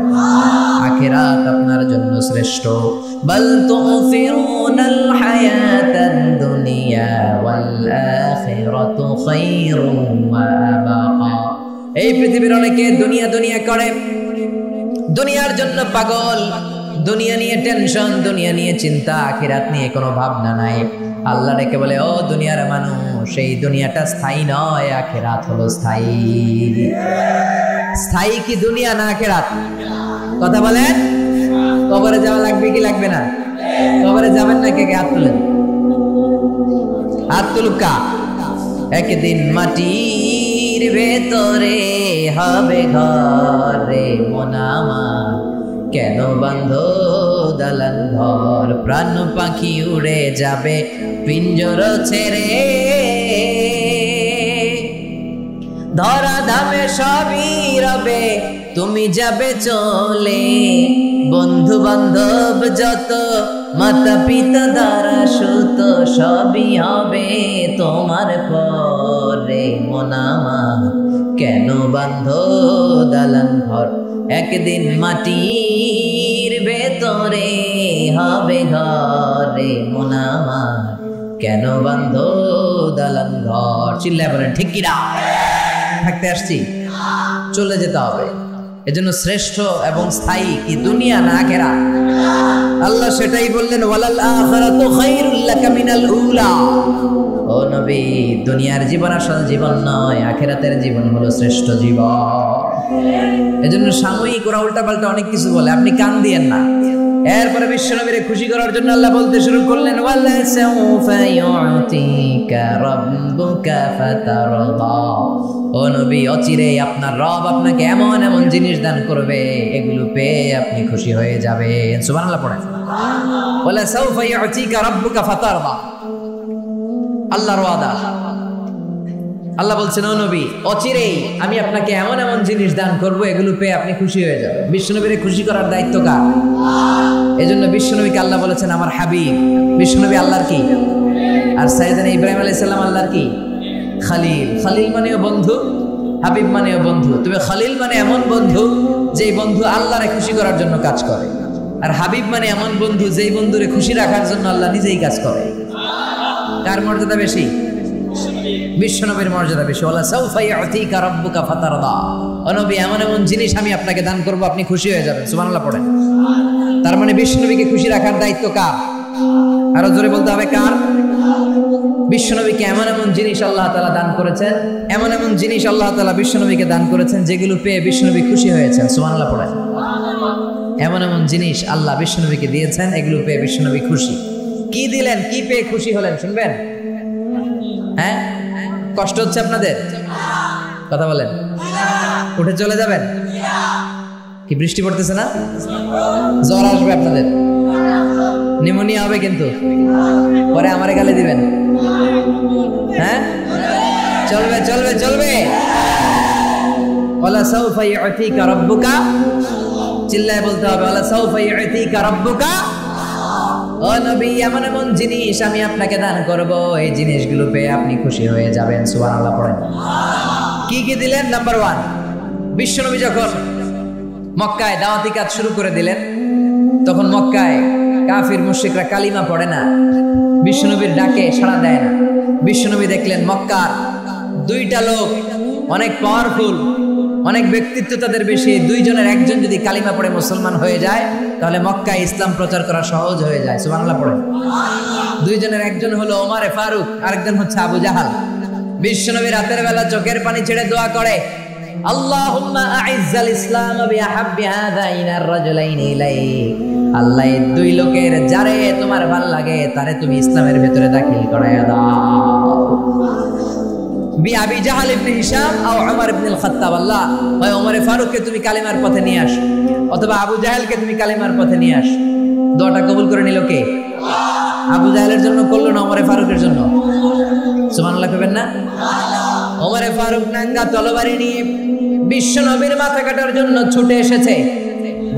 আখিরাত আপনার জন্য শ্রেষ্ঠ। বাল তুফিরুনাল হায়াতাদ দুনিয়া ওয়াল আখিরাতু খায়রুম ওয়া আবাকা। এই পৃথিবীর অনেকে দুনিয়া দুনিয়া করে, দুনিয়ার জন্য পাগল, দুনিয়া নিয়ে টেনশন, দুনিয়া নিয়ে চিন্তা, আখিরাত নিয়ে কোনো ভাবনা নাই। আল্লাহ ডেকে বলে ও দুনিয়ার মানুষ, এই দুনিয়াটা স্থায়ী নয়, আখিরাত হলো স্থায়ী। স্থায়ী কি দুনিয়া না আখিরাত? কথা বলেন। কবরে যাওয়া লাগবে কি লাগবে না? কবরে যাবেন না? কে কে হাত তুলেন? হাত তুলুকা। একদিন মাটি মাটির ভেতরে হবে ঘরে মন আমার, কেন বান্ধ দালান ঘর? প্রাণ পাখি উড়ে যাবে পিঞ্জর ছেড়ে, ধরা ধামে সবই রবে তুমি যাবে চলে। বন্ধু বান্ধব যত মাতা পিতা দ্বারা সুত সবই হবে তোমার পরে মন আমার, কেন বান্ধ দালান ঘর? একদিন মাটির ভেতরে হবে ঘরে মন আমার, কেন বান্ধ দালান ঘর? চিল্লায় বলেন ঠিক কিনা? থাকতে আসছি, চলে যেতে হবে। এজন্য শ্রেষ্ঠ এবং স্থায়ী কি দুনিয়া না আখিরাত? আল্লাহ সেটাই বললেন, ওয়ালাল আখিরাতু খায়রুল লাকা মিনাল উলা। ও নবী, দুনিয়ার জীবন আসল জীবন নয়, আখিরাতের জীবন হলো শ্রেষ্ঠ জীবন। এজন্য সাময়িক ওরা উল্টাপাল্টা অনেক কিছু বলে, আপনি কান দিয়েন না। এরপরে বিশ্বনবীরে খুশি করার জন্য আল্লাহ বলতে শুরু করলেন, ওয়ালা সাউফা ইউতিকা রাব্বুকা ফাতারদা। ও নবী, অচিরে আপনার রব আপনাকে এমন এমন জিনিস দান করবে, এগুলো পেয়ে আপনি খুশি হয়ে যাবেন। সুবহানাল্লাহ পড়েন। ওয়ালা সাউফা ইউতিকা রাব্বুকা ফাতারদা, আল্লাহর ওয়াদা। আল্লাহ বলছেন, ও নবী, অচিরেই আমি আপনাকে এমন এমন জিনিস দান করব, এগুলো পেয়ে আপনি খুশি হয়ে যাবেন। বিশ্বনবীরে খুশি করার দায়িত্ব কার? এজন্য বিশ্বনবীকে আল্লাহ বলেছেন আমার হাবিব। বিশ্বনবী আল্লাহর কি? আর সাইয়েদনা ইব্রাহিম আলাইহিস সালাম আল্লাহর কি? খলিল। খলিল মানেও বন্ধু, হাবিব মানেও বন্ধু। তবে খলিল মানে এমন বন্ধু যেই বন্ধু আল্লাহরে খুশি করার জন্য কাজ করে, আর হাবিব মানে এমন বন্ধু যেই বন্ধুরে খুশি রাখার জন্য আল্লাহ নিজেই কাজ করে। কার মর্যাদা বেশি? বিশ্বনবীর মর্যাদা বেশি। ওয়ালা সাউফা ইউতিকা রাব্বুকা ফাতারদা। ও নবী, এমন এমন জিনিস আমি আপনাকে দান করব, আপনি খুশি হয়ে যাবেন। সুবহানাল্লাহ পড়েন। তার মানে বিশ্বনবীকে খুশি রাখার দায়িত্ব কার? আরো জোরে বলতে হবে কার? বিশ্বনবীকে এমন এমন জিনিস আল্লাহ তাআলা দান করেছেন, এমন এমন জিনিস আল্লাহ তাআলা বিশ্বনবীকে দান করেছেন যেগুলো পেয়ে বিশ্বনবী খুশি হয়েছেন। সুবহানাল্লাহ পড়েন। এমন এমন জিনিস আল্লাহ বিশ্বনবীকে দিয়েছেন, এগুলো পেয়ে বিশ্বনবী খুশি। কি দিলেন, কি পেয়ে খুশি হলেন শুনবেন? হ্যাঁ, কষ্ট হচ্ছে আপনাদের? কথা বলেন। উঠে চলে যাবেন? কি বৃষ্টি পড়তেছে না? জ্বর আসবে আপনাদের, নিউমোনিয়া হবে, কিন্তু পরে আমারে গালে দিবেন। হ্যাঁ, চলবে চলবে চলবে। ওয়ালা সাউফা ইউতিকা রাব্বুকা, চিল্লায় বলতে হবে, ওয়ালা সাউফা ইউতিকা রাব্বুকা। ও নবী, এমন এমন জিনিস আমি আপনাকে দান করব, এই জিনিসগুলো পেয়ে আপনি খুশি হয়ে যাবেন। সুবহানাল্লাহ পড়েন। কি কি দিলেন? নাম্বার 1, বিশ্বনবী যখন মক্কায় দাওয়াতি কাজ শুরু করে দিলেন, তখন মক্কায় কাফির মুশরিকরা কালিমা পড়ে না, বিশ্বনবীর ডাকে সাড়া দেয় না। বিশ্বনবী দেখলেন মক্কার 2টা লোক অনেক পাওয়ারফুল, অনেক ব্যক্তিত্ব তাদের বেশি, 2 জনের একজন যদি কালিমা পড়ে মুসলমান হয়ে যায়, তাহলে মক্কায় ইসলাম প্রচার করা সহজ হয়ে যায়। সুবহানাল্লাহ পড়েন। 2 জনের একজন হলো ওমরে ফারুক, আরেকজন হচ্ছে আবু জাহাল। বিশ্বনবী রাতের বেলা চোখের পানি ছেড়ে দোয়া করে, আল্লাহুম্মা আইজ্জাল ইসলাম বিআহাব্বি হাযাইনার রাজুলাইনি ইলাইক। আল্লাহ, এই 2 লোকের যারে তোমার ভালো লাগে তারে তুমি ইসলামের ভেতরে দাখিল করায়া দাও। আবি জাহাল ইবনে হিশাম আর ওমর ইবনে আল-খাত্তাব। আল্লাহ, হয় ওমরে ফারুককে তুমি কালিমার পথে নিয়ে আসো, অথবা আবু জাহেলকে তুমি কালিমার পথে নিয়ে আসো। দোয়াটা কবুল করে নিল কে? আবু জাহেলের জন্য করলো না ওমরে ফারুকের জন্য? সুবহানাল্লাহ কইবেন না? ওমরে ফারুক নাঙ্গা তলোয়ারি নিয়ে বিশ্বনবীর মাথা কাটার জন্য ছুটে এসেছে।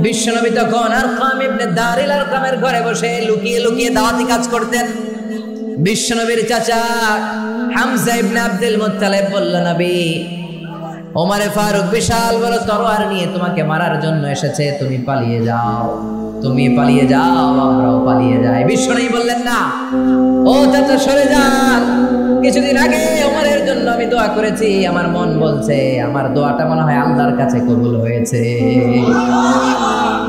বিশ্বনবী তখন আরকাম ইবনে দারিল আরকামের ঘরে বসে লুকিয়ে লুকিয়ে দাওয়াতি কাজ করতেন। বিশ্বনবীর চাচা হামজা ইবনে আব্দুল মুত্তালিব বলল, নবী, ওমরে ফারুক বিশাল বড় তরোয়ার নিয়ে তোমাকে মারার জন্য এসেছে, তুমি পালিয়ে যাও, তুমি পালিয়ে যাও, আমরাও পালিয়ে যাই। বিশ্বনবী বললেন, না, ও চাচা সরে যান, কিছুদিন আগে ওমরের জন্য আমি দোয়া করেছি, আমার মন বলছে আমার দোয়াটা মনে হয় আল্লাহর কাছে কবুল হয়েছে।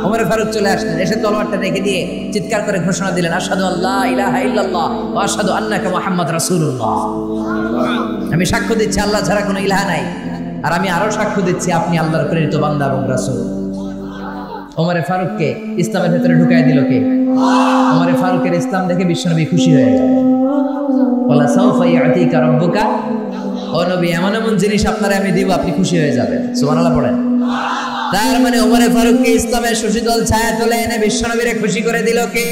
ওমর ফারুক চলে আসলেন, এসে তলোয়ারটা রেখে দিয়ে চিৎকার করে ঘোষণা দিলেন, আশহাদু আল্লা ইলাহা ইল্লাল্লাহ ওয়া আশহাদু আন্নাকা মুহাম্মাদ রাসূলুল্লাহ। আমি সাক্ষ্য দিচ্ছি আল্লাহ ছাড়া কোনো ইলাহ নাই, আর আমি আরো সাক্ষ্য দিচ্ছি আপনি আল্লাহর প্রেরিত বান্দা এবং রাসূল। ওমর ফারুককে ইসলামের ভেতরে ঢুকায় দিল কে? ওমর ফারুকের ইসলাম দেখে বিশ্বনবী খুশি হয়ে গেলেন। ওয়ালা সাউফা ইউতিকা রাব্বুকা ও নবী এমন এমন জিনিস আপনারে আমি দিব আপনি খুশি হয়ে যাবেন। সুবহানাল্লাহ পড়েন। তার মানে ওমরে ফারুককে ইসলামের শশীতল ছায়া তলে এনে বিশ্বনবীরে খুশি করে দিল কে?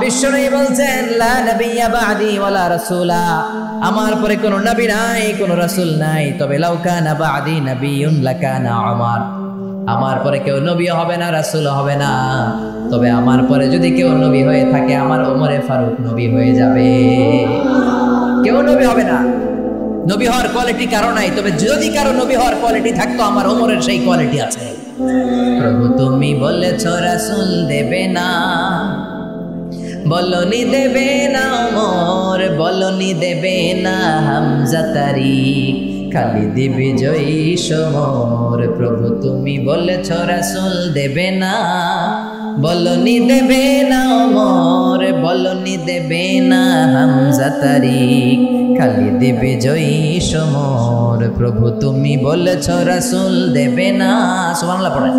বিশ্বনবী বলছেন লা নাবিয়্যা বা'দি ওয়ালা রাসূলা, আমার পরে কোনো নবী নাই, কোনো রাসূল নাই, তবে লাউ কানা বা'দি নাবিয়্যুন লাকানা উমর, আমার পরে কেউ নবী হবে না, রাসূল হবে না, তবে আমার পরে যদি কেউ নবী হয়ে থাকে আমার ওমরে ফারুক নবী হয়ে যাবে। কেউ নবী হবে না, নবী হওয়ার কোয়ালিটি কারো নাই, তবে যদি কারো নবী হওয়ার কোয়ালিটি থাকতো আমার ওমরের সেই কোয়ালিটি আছে। প্রভু তুমি বলেছ রাসূল দেবে না, বলনি দেবে না ওমর, বলনি দেবে না হামজা তারিক, খালিদ বিজয়ী সমর। প্রভু তুমি বলেছ রাসূল দেবে না, বলনি দেবে না ওমর, বলনি দেবে না হামজা তারিক, খালিদ বিজয়ী সমর। প্রভু তুমি বলেছ রাসূল দেবে না। সুবহানাল্লাহ পড়েন।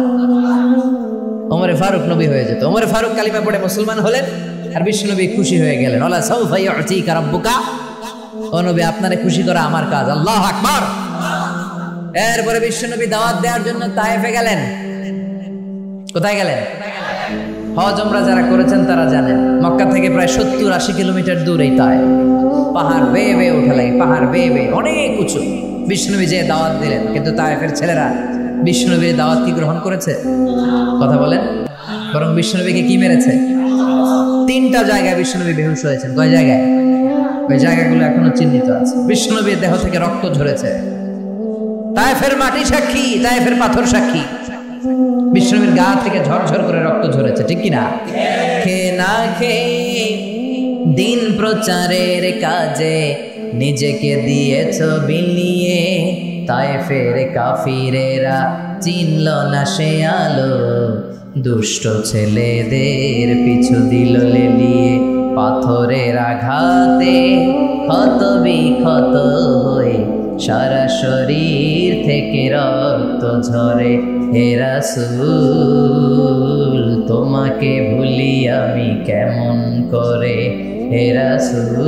ওমরে ফারুক নবী হয়ে যেত। ওমরে ফারুক কালিমা পড়ে মুসলমান হলেন আর বিশ্বনবী খুশি হয়ে গেলেন। ওয়ালা সাউফা ইউতিকা রাব্বুকা, ও নবী আপনারে খুশি করা আমার কাজ। আল্লাহু আকবার। এরপরে বিশ্বনবী দাওয়াত দেওয়ার জন্য তায়েফে গেলেন। কোথায় গেলেন? হজ উমরা যারা করেছেন তারা জানেন মক্কা থেকে প্রায় 70-80 কিলোমিটার দূর এই তায়েফ। পাহাড় বেয়ে বেয়ে উঠে লাগে, পাহাড় বেয়ে বেয়ে অনেক উঁচু। বিশ্বনবী যে দাওয়াত দিলেন, কিন্তু তায়েফের ছেলেরা বিশ্বনবীর দাওয়াত কি গ্রহণ করেছে? কথা বলেন। বরং বিশ্বনবীকে কি মেরেছে? 3টা জায়গায় বিশ্বনবী বেহুশ হয়েছেন। কয় জায়গায়? ওই জায়গাগুলো এখনো চিহ্নিত আছে। বিশ্বনবীর দেহ থেকে রক্ত ঝরেছে। তায়েফের মাটি সাক্ষী, তায়েফের পাথর সাক্ষী। বিশ্বনবীর গা থেকে ঝরঝর করে রক্ত ঝরেছে, ঠিক কিনা? খে না খে দিন প্রচারের কাজে নিজেকে দিয়েছ বিলিয়ে, তায়েফের কাফিরেরা চিনল না সে আলো, দুষ্ট ছেলেদের পিছু দিল লেলিয়ে, পাথরের আঘাতে ক্ষত বিক্ষত হয়ে সারা শরীর থেকে রক্ত ঝরে। হে রাসূল তোমাকে ভুলি আমি কেমন করে, হে রাসূল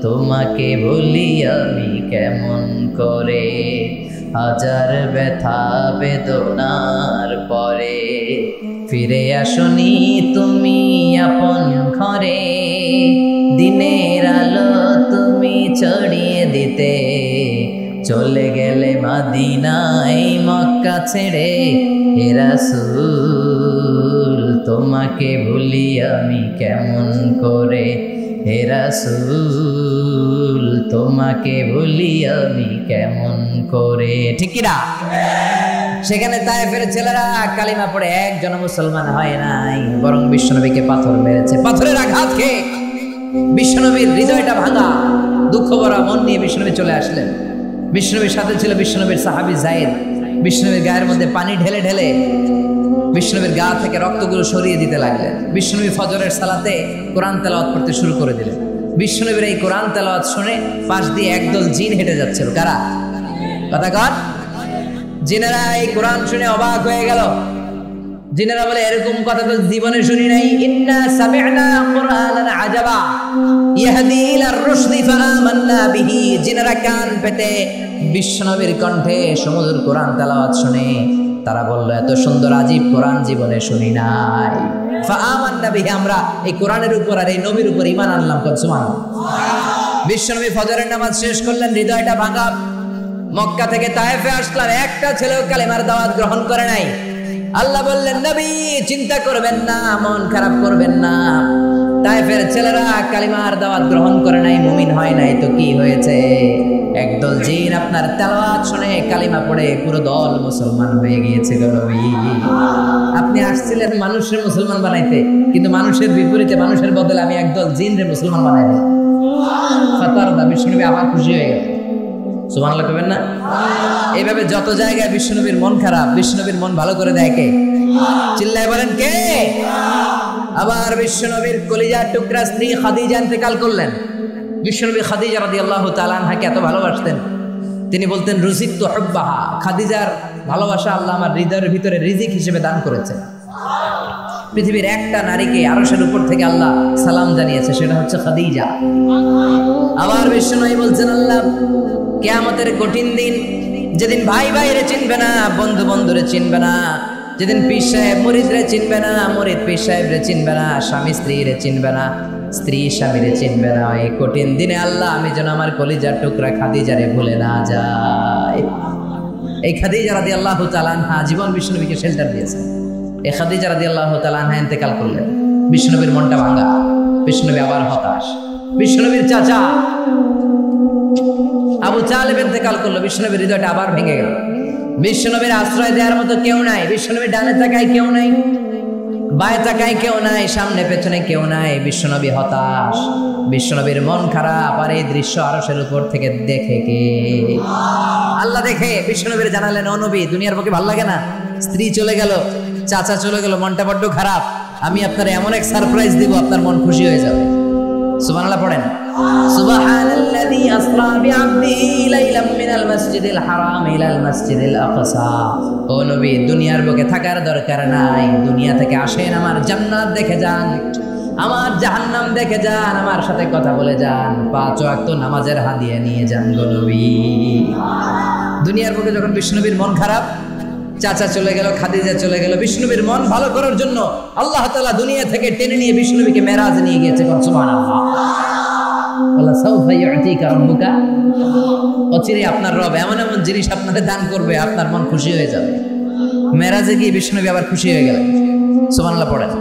তোমাকে ভুলি আমি কেমন করে। হাজার ব্যথা বেদনার পরে ফিরে আসনি তুমি আপন ঘরে, দিনের আলো তুমি ছড়িয়ে দিতে চলে গেলে মদিনায় মক্কা ছেড়ে। হে রাসূল তোমাকে ভুলি আমি কেমন করে, হে রাসূল তোমাকে ভুলি আমি কেমন করে। ঠিক কি না? সেখানে তায়েফের ছেলেরা কালিমা পড়ে একজন মুসলমান হয় নাই, বরং বিশ্বনবীকে পাথর মেরেছে। পাথরের আঘাত খেয়ে বিশ্বনবীর হৃদয়টা ভাঙা, দুঃখ ভরা মন নিয়ে বিশ্বনবী চলে আসলেন। বিশ্বনবীর সাথে ছিল বিশ্বনবীর সাহাবী যায়েদ। বিশ্বনবীর গায়ের মধ্যে পানি ঢেলে ঢেলে বিশ্বনবীর গা থেকে রক্তগুলো সরিয়ে দিতে লাগলেন। বিশ্বনবী ফজরের সালাতে কোরআন তেলাওয়াত করতে শুরু করে দিলেন। বিশ্বনবীর এই কোরআন তেলাওয়াত শুনে পাশ দিয়ে একদল জিন হেঁটে যাচ্ছিল। কারা? কথা কর। জিনেরা এই কোরআন শুনে অবাক হয়ে গেল। জিনেরা বলে এরকম কথা তো জীবনে শুনি নাই। ইন্না সামি'না কুরআনান আজাবা ইয়াহদি ইলার রুশদি ফাআমান্না বিহি। জিনেরা কান পেতে বিশ্বনবীর কণ্ঠে সমুদ্র কোরআন তেলাওয়াত শুনে তারা বলল এত সুন্দর আজীব কোরআন জীবনে শুনি নাই। ফাআমান্না বিহি, আমরা এই কোরআনের উপর আর এই নবীর উপর ঈমান আনলাম। সুবহানাল্লাহ। বিশ্বনবী ফজরের নামাজ শেষ করলেন, হৃদয়টা ভাঙা। মক্কা থেকে তায়েফে আসলাম, একটা ছেলেও কালেমার দাওয়াত গ্রহণ করে নাই। আল্লাহ বললেন নবী চিন্তা করবেন না, মন খারাপ করবেন না। তায়েফের ছেলেরা কালিমার দাওয়াত গ্রহণ করে নাই, মুমিন হয় নাই, তো কি হয়েছে? একদল জিন আপনার তেলাওয়াত শুনে কালিমা পড়ে পুরো দল মুসলমান হয়ে গিয়েছে। নবী আপনি আসছিলেন মানুষের মুসলমান বানাইতে, কিন্তু মানুষের বিপরীতে, মানুষের বদলে আমি একদল জিনরে মুসলমান বানাই দিই। ফাতারদা, বিশ্বনবী আবার খুশি হয়ে গেল। সুবহানাল্লাহ কইবেন না? এইভাবে যত জায়গায় বিশ্বনবীর মন খারাপ, বিশ্বনবীর মন ভালো করে দেয় কে? চিল্লায় বলেন কে? আবার বিশ্বনবীর কলিজার টুকরা স্ত্রী খাদিজা ইন্তেকাল করলেন। বিশ্বনবী খাদিজা রাদিয়াল্লাহু তাআলা আনহাকে এত ভালোবাসতেন, তিনি বলতেন রুজিকতু হুব্বাহা, খাদিজার ভালোবাসা আল্লাহ আমার হৃদয়ের ভিতরে রিজিক হিসেবে দান করেছেন। পৃথিবীর একটা নারীকে আরশের উপর থেকে আল্লাহ সালাম জানিয়েছে, সেটা হচ্ছে খাদিজা। আবার বিশ্বনবী বলছেন, আল্লাহ কিয়ামতের কঠিন দিন, যেদিন ভাই ভাইরে চিনবে না, বন্ধু বন্ধুরে চিনবে না, যেদিন পীর সাহেব মুরিদরে চিনবে না, মুরিদ পীর সাহেবরে চিনবে না, স্বামী স্ত্রীরে চিনবে না, স্ত্রী স্বামীরে চিনবে না, এই কঠিন দিনে আল্লাহ আমি যেন আমার কলিজার টুকরা খাদিজারে ভুলে না যাই। এই খাদিজা রাদিয়াল্লাহু তাআলা আনহা জীবন বিশ্বনবীকে শেল্টার দিয়েছে। এই খাদিজা রাদিয়াল্লাহু তাআলা আনহা ইন্তেকাল করলেন, বিশ্বনবীর মনটা ভাঙা, বিশ্বনবী আবার হতাশ। বিশ্বনবীর চাচা আবু তালেব ইন্তেকাল করলো, বিশ্বনবীর হৃদয়টা আবার ভেঙে গেল। বিশ্বনবীর আশ্রয় দেওয়ার মতো কেউ নাই, বিশ্বনবীর ডানে তাকায় কেউ নাই, বায়ে তাকায় কেউ নাই, সামনে পেছনে কেউ নাই। বিশ্বনবী হতাশ, বিশ্বনবীর মন খারাপ। আর এই দৃশ্য আরশের উপর থেকে দেখে কে? আল্লাহ দেখে বিশ্বনবীর জানালেন, ও নবী, দুনিয়ার পক্ষে ভালো লাগে না? স্ত্রী চলে গেল, চাচা চলে গেল, মনটা বড্ড খারাপ। আমি আপনার এমন এক সারপ্রাইজ দিব, আপনার মন খুশি হয়ে যাবে। সুবহানাল্লাহ পড়েন। সুবহানাল্লাযী আসরা বিআবদিহি লাইলাম মিনাল মাসজিদিল হারাম ইলাল মাসজিদিল আকসা। ও নবী, দুনিয়ার বুকে থাকার দরকার নাই, দুনিয়া থেকে আসেন, আমার জান্নাত দেখে যান, আমার জাহান্নাম দেখে যান, আমার সাথে কথা বলে যান, 5 ওয়াক্ত নামাজের হাদিয়া নিয়ে যান গো নবী। দুনিয়ার বুকে যখন বিশ্বনবীর মন খারাপ, চাচা চলে গেল, খাদিজা চলে গেল, বিষ্ণুবীর মন ভালো করার জন্য আল্লাহ তাআলা দুনিয়া থেকে টেনে নিয়ে বিষ্ণুবীকে মেরাজ নিয়ে গিয়েছে। সুবহানাল্লাহ। আল্লাহ সাউফা ইউতিকা রাব্বুকা, অচিরে আপনার রব এমন এমন জিনিস আপনাকে দান করবে, আপনার মন খুশি হয়ে যাবে। মেরাজে গিয়ে বিষ্ণুবী আবার খুশি হয়ে গেলেন। সুবহানাল্লাহ পড়েন।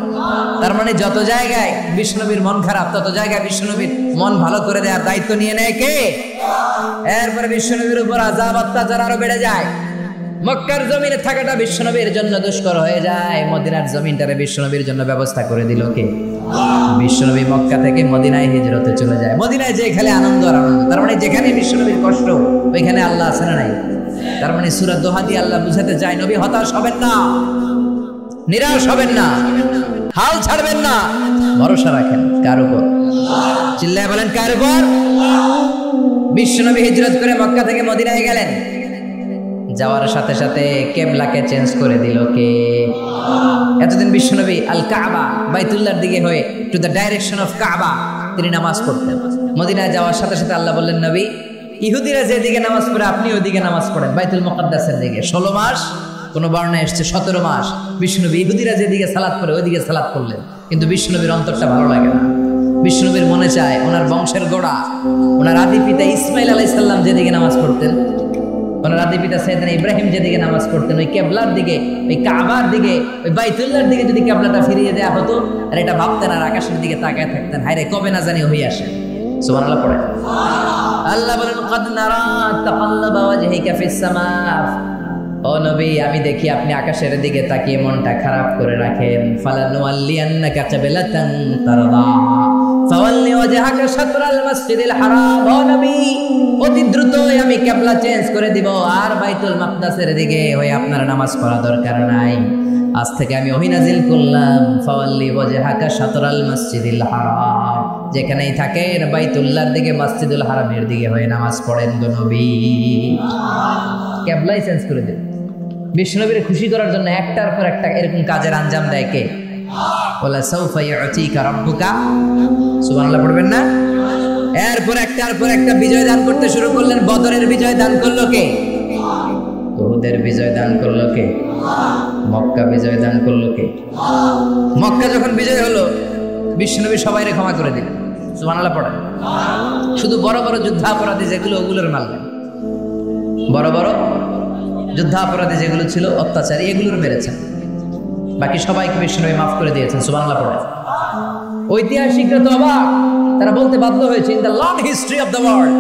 তার মানে যত জায়গায় বিষ্ণুবীর মন খারাপ, তত জায়গায় বিষ্ণুবীর মন ভালো করে দেওয়ার দায়িত্ব নিয়ে নেয় কে? এরপরে বিষ্ণুবীর উপর আযাব অত্যাচার আরো বেড়ে যায়। মক্কার জমিনে থাকাটা বিশ্বনবীর জন্য দুষ্কর হয়ে যায়, মদিনার জমিনটারে বিশ্বনবীর জন্য ব্যবস্থা করে দিল কে? বিশ্বনবী মক্কা থেকে মদিনায় হিজরতে চলে যায়। মদিনায় যে খেলে আনন্দ আর আনন্দ, তার মানে যেখানে বিশ্বনবীর কষ্ট, ওইখানে আল্লাহ আছে না নাই? তার মানে সূরা দোহা দিয়ে আল্লাহ বুঝাতে চায়, নবী হতাশ হবেন না, নিরাশ হবেন না, হাল ছাড়বেন না, ভরসা রাখেন কার উপর? চিল্লায় বলেন, কার উপর? বিশ্বনবী হিজরত করে মক্কা থেকে মদিনায় গেলেন। যাওয়ার সাথে সাথে কিবলাকে চেঞ্জ করে দিল কে? এতদিন বিশ্বনবী আল কাবা, বাইতুল্লাহর দিকে হয়ে টু দ্য ডাইরেকশন অফ কাবা তিনি নামাজ পড়তেন। মদিনায় যাওয়ার সাথে সাথে আল্লাহ বললেন, নবী, ইহুদিরা যেদিকে নামাজ পড়ে আপনি ওইদিকে নামাজ পড়েন, বাইতুল মুকাদ্দাসের দিকে। 16 মাস, কোনো বর্ণায় এসছে 17 মাস বিশ্বনবী ইহুদিরা যেদিকে সালাত পড়ে ওইদিকে সালাত করলেন। কিন্তু বিশ্বনবীর অন্তরটা ভালো লাগে না। বিশ্বনবীর মনে চায় ওনার বংশের গোড়া, ওনার আদি পিতা ইসমাইল আলাইহিস সালাম যেদিকে নামাজ পড়তেন, ওনার আদি পিতা সাইয়েদনা ইব্রাহিম যেদিকে নামাজ পড়তেন, ওই কিবলার দিকে, ওই কাবার দিকে, ওই বাইতুল্লাহর দিকে যদি কিবলাটা ফিরিয়ে দেওয়া হতো, আর এটা ভাবতেন আর আকাশের দিকে তাকায় থাকতেন, হায় রে কবে না জানি হয়ে আসে। সুবহানাল্লাহ পড়ে। আল্লাহ বলেন, ক্বাদ নারা তাকাল্লাবা ওয়াজহিকা ফিস সামা। ও নবী, আমি দেখি আপনি আকাশের দিকে তাকিয়ে মনটা খারাপ করে রাখেন। ফালানুওয়াল্লিয়ান্নাকা কিবলাতান তারদাহা ফাওয়াল্লি ওয়াজহাকা শাতরাল মাসজিদিল হারাম। ও নবী, অতি দ্রুতই আমি কিবলা চেঞ্জ করে দিব, আর বাইতুল মাকদাসের দিকে হয়ে আপনার নামাজ পড়া দরকার নাই। আজ থেকে আমি ওহী নাজিল করলাম, ফাওয়াল্লি ওয়াজহাকা শাতরাল মাসজিদিল হারাম, যেখানেই থাকেন বাইতুল্লাহর দিকে, মসজিদুল হারামের দিকে হয়ে নামাজ পড়েন গো নবী। কিবলাই চেঞ্জ করে দিল। বিশ্বনবীর খুশি করার জন্য একটার পর একটা এরকম কাজের আঞ্জাম দেয় কে? ওয়ালা সাউফা ইউতিকা রাব্বুকা। সুবহানাল্লাহ পড়বেন না? এরপর একটার পর একটা বিজয় দান করতে শুরু করলেন। বদরের বিজয় দান করলো কে? উহুদের বিজয় দান করলো কে? মক্কা বিজয় দান করলো কে? মক্কা যখন বিজয় হলো, বিশ্বনবী সবাইরে ক্ষমা করে দিলেন। সুবহানাল্লাহ পড়েন। শুধু বড় বড় যুদ্ধাপরাধী যেগুলো, ওগুলোর মারলেন। বড় বড় যুদ্ধাপরাধী যেগুলো ছিল, অত্যাচারী, এগুলোর মেরেছেন। বাকি সবাইকে বিশ্বনবী মাফ করে দিয়েছেন। সুবহানাল্লাহ পড়েন। ঐতিহাসিকরা তো অবাক, তারা বলতে বাধ্য হয়েছে, in the long history of the world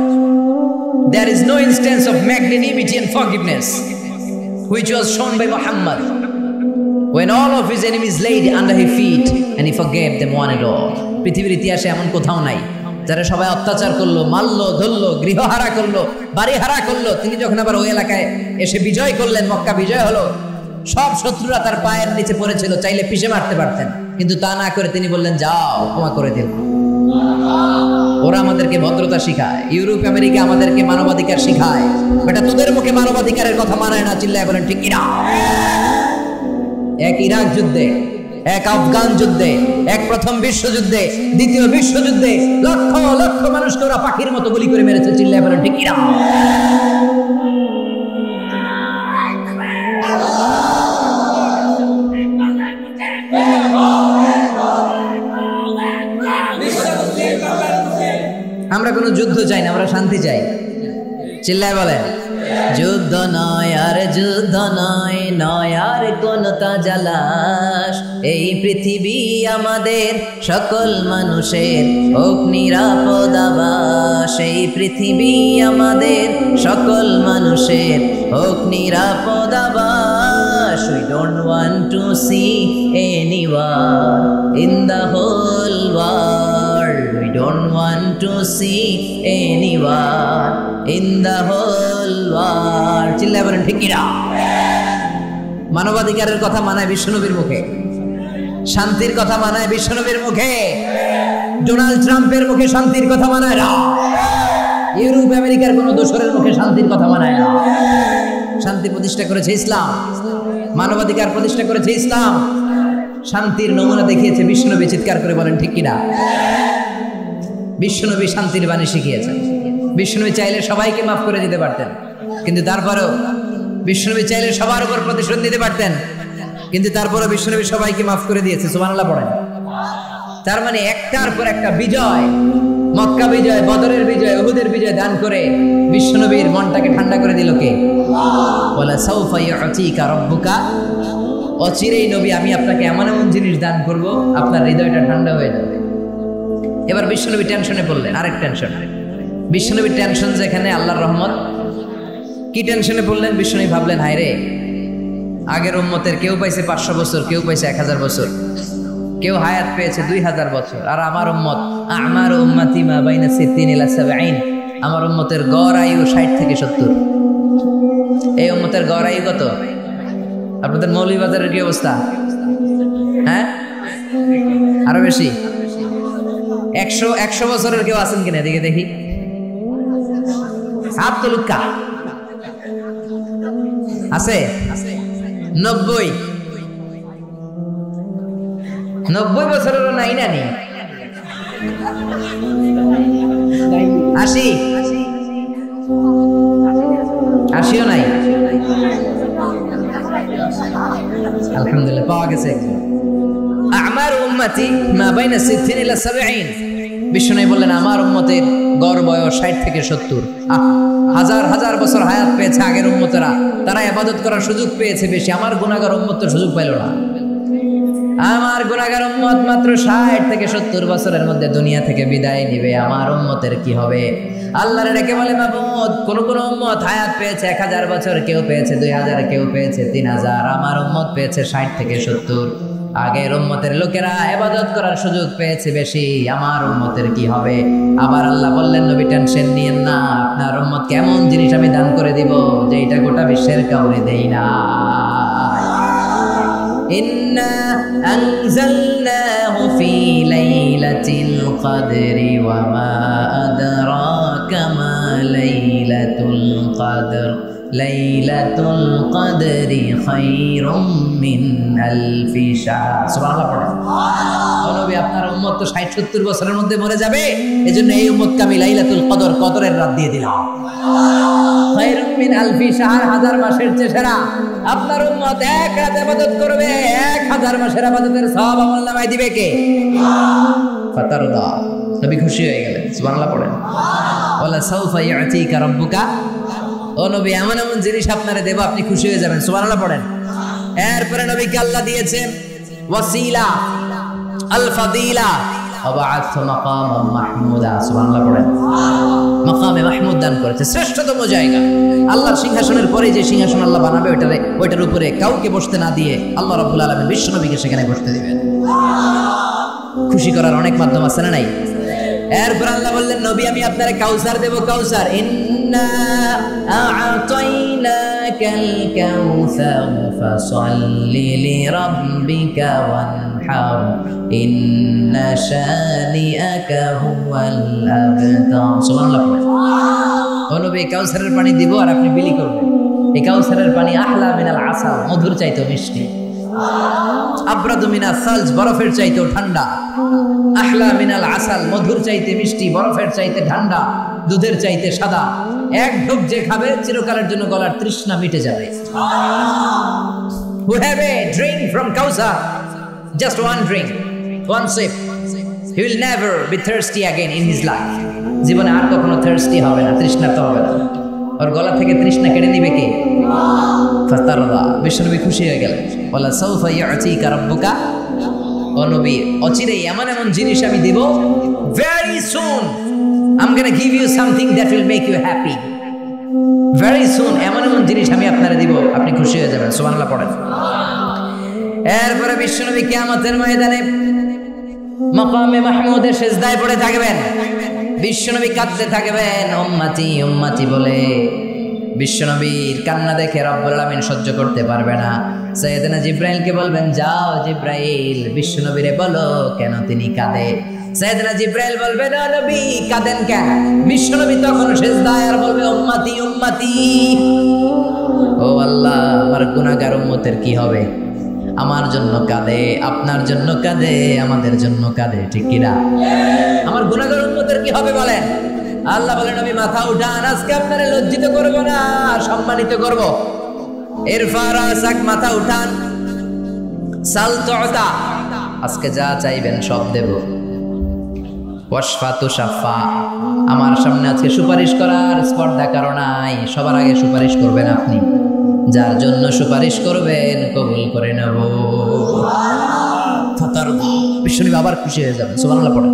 there is no instance of magnanimity and forgiveness which was shown by Muhammad when all of his enemies laid under his feet and he forgave them one and all. পৃথিবীর ইতিহাসে এমন কোথাও নাই যারা সবাই অত্যাচার করলো, মারলো, ধরলো, গৃহহারা করলো, বাড়িহারা করলো, তিনি যখন আবার ওই এলাকায় এসে বিজয় করলেন, মক্কা বিজয় হলো, সব শত্রুরা তার পায়ের নিচে পড়েছিল, চাইলে পিষে মারতে পারতেন, কিন্তু তা না করে তিনি বললেন, যাও, ক্ষমা করে দিন। ওরা আমাদেরকে ভদ্রতা শিখায়, ইউরোপ আমেরিকা আমাদেরকে মানবাধিকার শিখায়, বেটা তোদের মুখে মানবাধিকারের কথা মানায় না। চিল্লায় বলেন ঠিক কিনা? এক ইরাক যুদ্ধে এক আফগান যুদ্ধে, এক প্রথম বিশ্বযুদ্ধে, দ্বিতীয় বিশ্বযুদ্ধে লক্ষ লক্ষ মানুষকে ওরা পাখির মতো গুলি করে মেরেছে। চিল্লায় বলেন ঠিক কিনা? আমরা কোনো যুদ্ধ চাই না, আমরা শান্তি চাই। চিল্লায় বলেন যুদ্ধ নয় আর যুদ্ধ নয়, নয় আর কোন তাজালাশ। এই পৃথিবী আমাদের সকল মানুষের হোক নিরাপদ আবাস। এই পৃথিবী আমাদের সকল মানুষের হোক নিরাপদ আবাস। We don't want to see anyone in the whole world. We don't want to see anyone in the whole world. চিল্লায় বলেন ঠিক কিনা? মানবাধিকারের কথা মানায় বিশ্বনবীর মুখে, শান্তির কথা মানায় বিশ্বনবীর মুখে, ডোনাল্ড ট্রাম্পের মুখে শান্তির কথা মানায় না, ইউরোপ আমেরিকার কোন দোসরের মুখে শান্তির কথা মানায় না। শান্তি প্রতিষ্ঠা করেছে ইসলাম, মানবাধিকার প্রতিষ্ঠা করেছে ইসলাম, শান্তির নমুনা দেখিয়েছে বিশ্বনবী। চিৎকার করে বলেন ঠিক কিনা? বিশ্বনবী শান্তির বাণী শিখিয়েছেন। বিশ্বনবী চাইলে সবাইকে মাফ করে দিতে পারতেন, কিন্তু তারপরেও বিশ্বনবী চাইলে সবার উপর প্রতিশোধ নিতে পারতেন, কিন্তু তারপরেও বিশ্বনবী সবাইকে মাফ করে দিয়েছে। সুবহানাল্লাহ পড়েন। তার মানে একটার পর একটা বিজয়, মক্কা বিজয়, বদরের বিজয়, উহুদের বিজয় দান করে বিশ্বনবীর মনটাকে ঠান্ডা করে দিল কে? ওয়ালা সাউফা ইউতিকা রাব্বুকা, অচিরেই নবী আমি আপনাকে এমন এমন জিনিস দান করব আপনার হৃদয়টা ঠান্ডা হয়ে যাবে। এবার বিশ্বনবী টেনশনে পড়লেন, আরেক টেনশন। বিশ্বনবীর টেনশন যেখানে আল্লাহর রহমত। কি টেনশনে পড়লেন? বিশ্বনবী ভাবলেন হায় রে, আগের উম্মতের কেউ পাইছে 500 বছর, কেউ পাইছে 1000 বছর, কেউ হায়াত পেয়েছে 2000 বছর, আর আমার উম্মত আমার উম্মতি মা বাইনা 60 ইলা 70, আমার উম্মতের গড় আয়ু 60 থেকে 70। এই উম্মতের গড় আয়ু কত? আপনাদের মৌলভীবাজারের কি অবস্থা? হ্যাঁ, আরো বেশি। 100 বছরের কেউ আছেন কিনা দেখে দেখি? হাত তো লুক্কা আছে? 90 বছরেরও নাই না নি? 80ও নাই? আলহামদুলিল্লাহ পাওয়া গেছে একজন। আমার উম্মতি মা বাইনা 60 ইলা 70। বিশ্বনবী বললেন আমার উম্মতের গড় বয়স 60 থেকে 70। হাজার হাজার বছর হায়াত পেয়েছে আগের উম্মতেরা, তারা ইবাদত করার সুযোগ পেয়েছে বেশি। আমার গুনাহগার উম্মত তো সুযোগ পাইল না। আমার গুনাহগার উম্মত মাত্র 60 থেকে 70 বছরের মধ্যে দুনিয়া থেকে বিদায় নিবে। আমার উম্মতের কি হবে? আল্লাহর ডেকে বলে মাবুদ, কোন কোন উম্মত হায়াত পেয়েছে 1000 বছর, কেউ পেয়েছে 2000, কেউ পেয়েছে 3000। আমার উম্মত পেয়েছে 60 থেকে 70। আগের উম্মতের লোকেরা ইবাদত করার সুযোগ পেয়েছে বেশি। আমার উম্মতের কি হবে? আবার আল্লাহ বললেন নবী টেনশন নিয়েন না, আপনার উম্মত কেমন জিনিস আমি দান করে দিব যে এটা গোটা বিশ্বের কাউরে দেই না। ইন্না আনজালনাহু ফি লাইলাতিল কদরি ওয়া মা আদরাকা মা লাইলাতুল কদর লাইলাতুল কদরি খায়রুম মিন আলফি শাহর। সুবহানাল্লাহ পড়েন। নবী আপনার উম্মত তো 60-70 বছরের মধ্যে মরে যাবে, এজন্য এই উম্মতকে আমি লাইলাতুল কদর, কদরের রাত দিয়ে দিলাম। খায়রুম মিন আলফি শাহর, 1000 মাসের চেয়ে সেরা। আপনার উম্মত এক রাত ইবাদত করবে, 1000 মাসের ইবাদতের সওয়াব আমলনামায় দিবে কে? ফাতারদা। নবী খুশি হয়ে গেলেন। সুবহানাল্লাহ পড়েন। ওয়ালা সাউফা ইউতিকা রাব্বুকা, ও নবী এমন এমন জিনিস আপনারে দেব আপনি খুশি হয়ে যাবেন। সুবহানাল্লাহ পড়েন। এরপরে নবীকে আল্লাহ দিয়েছেন ওয়াসিলা, আল ফাদিলা, ওয়াবা'আথু মাকামান মাহমুদা। সুবহানাল্লাহ পড়েন। মাকামে মাহমুদ দান করেছে, শ্রেষ্ঠতম জায়গা। আল্লাহর সিংহাসনের পরে যে সিংহাসন আল্লাহ বানাবে ওইটার উপরে কাউকে বসতে না দিয়ে আল্লাহ রাব্বুল আলামিন বিশ্বনবীকে সেখানে বসতে দিবেন। খুশি করার অনেক মাধ্যম আছে না নাই? এরপর আল্লাহ বললেন নবী আমি আপনারে কাউসার দেব। কাউসার, ইন্না আ'তাইনাকাল কাউসার ফাসাল্লি লিরাব্বিকা ওয়ানহার ইন্না শানিআকা হুয়াল আবতার। সুবহানাল্লাহ। ও নবী কাউসারের পানি দিব আর আপনি বিলি করবেন। এই কাউসারের পানি আহলা মিনাল আসাল, মধুর চাইতে মিষ্টি। আবরাদু মিনাস সালজ, বরফের চাইতেও ঠান্ডা। আহলা মিনাল আসাল, মধুর চাইতে মিষ্টি, বরফের চাইতে ঠান্ডা, দুধের চাইতে সাদা। এক ঢোক যে খাবে চিরকালের জন্য গলার তৃষ্ণা মিটে যাবে। Who have a drink from Kausar, just one drink, one sip, he will never be thirsty again in his life. জীবনে আর কখনো thirsty হবে না, তৃষ্ণার্ত হবে না। ওর গলা থেকে তৃষ্ণা কেড়ে নিবে কে? ফাতারদা। বিশ্বনবী খুশি হয়ে গেলেন। ওয়ালা সাউফা ইউতিকা রাব্বুকা, ও নবী অচিরেই এমন এমন জিনিস আমি দেব, very soon I'm going to give you something that will make you happy. Very soon এমন এমন জিনিস আমি আপনারে দিব, আপনি খুশি হয়ে যাবেন। সুবহানাল্লাহ পড়েন। এরপরে বিশ্বনবী কিয়ামতের ময়দানে মাকামে মাহমুদের সিজদায় পড়ে থাকবেন। বিশ্বনবী কাঁদতে থাকবেন, উম্মতি উম্মতি বলে। বিশ্বনবীর কান্না দেখে রব্বুল আলামিন সহ্য করতে পারবে না। সাইয়েদনা জিব্রাইলকে বলবেন, যাও জিব্রাইল বিশ্বনবীরে বলো কেন তিনি কাঁদে। সাইয়েদনা জিব্রাইল বলবেন, ও নবী কাঁদেন কেন? বিশ্বনবী তখন সিজদায় আর বলবে, উম্মতি উম্মতি, ও আল্লাহ আমার গুনাহগার উম্মতের কি হবে? আমার জন্য কাঁদে, আপনার জন্য কাঁদে, আমাদের জন্য কাঁদে, ঠিক কিনা? আমার গুনাহগার উম্মতের কি হবে বলেন? আল্লাহ বলেন, আমি মাথা উঠান, আজকে আপনারে লজ্জিত করব না, সম্মানিত করব। ইরফা রাসাক, মাথা উঠান। সাল তুতা, আজকে যা চাইবেন সব দেব। ওয়াশফা তুশাফা, আমার সামনে আজকে সুপারিশ করার স্পর্ধা কারো নাই, সবার আগে সুপারিশ করবেন আপনি। যার জন্য সুপারিশ করবেন কবুল করে নেব। ফাতারদা, বিশ্বনবী আবার খুশি হয়ে যাবেন। সুবহানাল্লাহ পড়ে।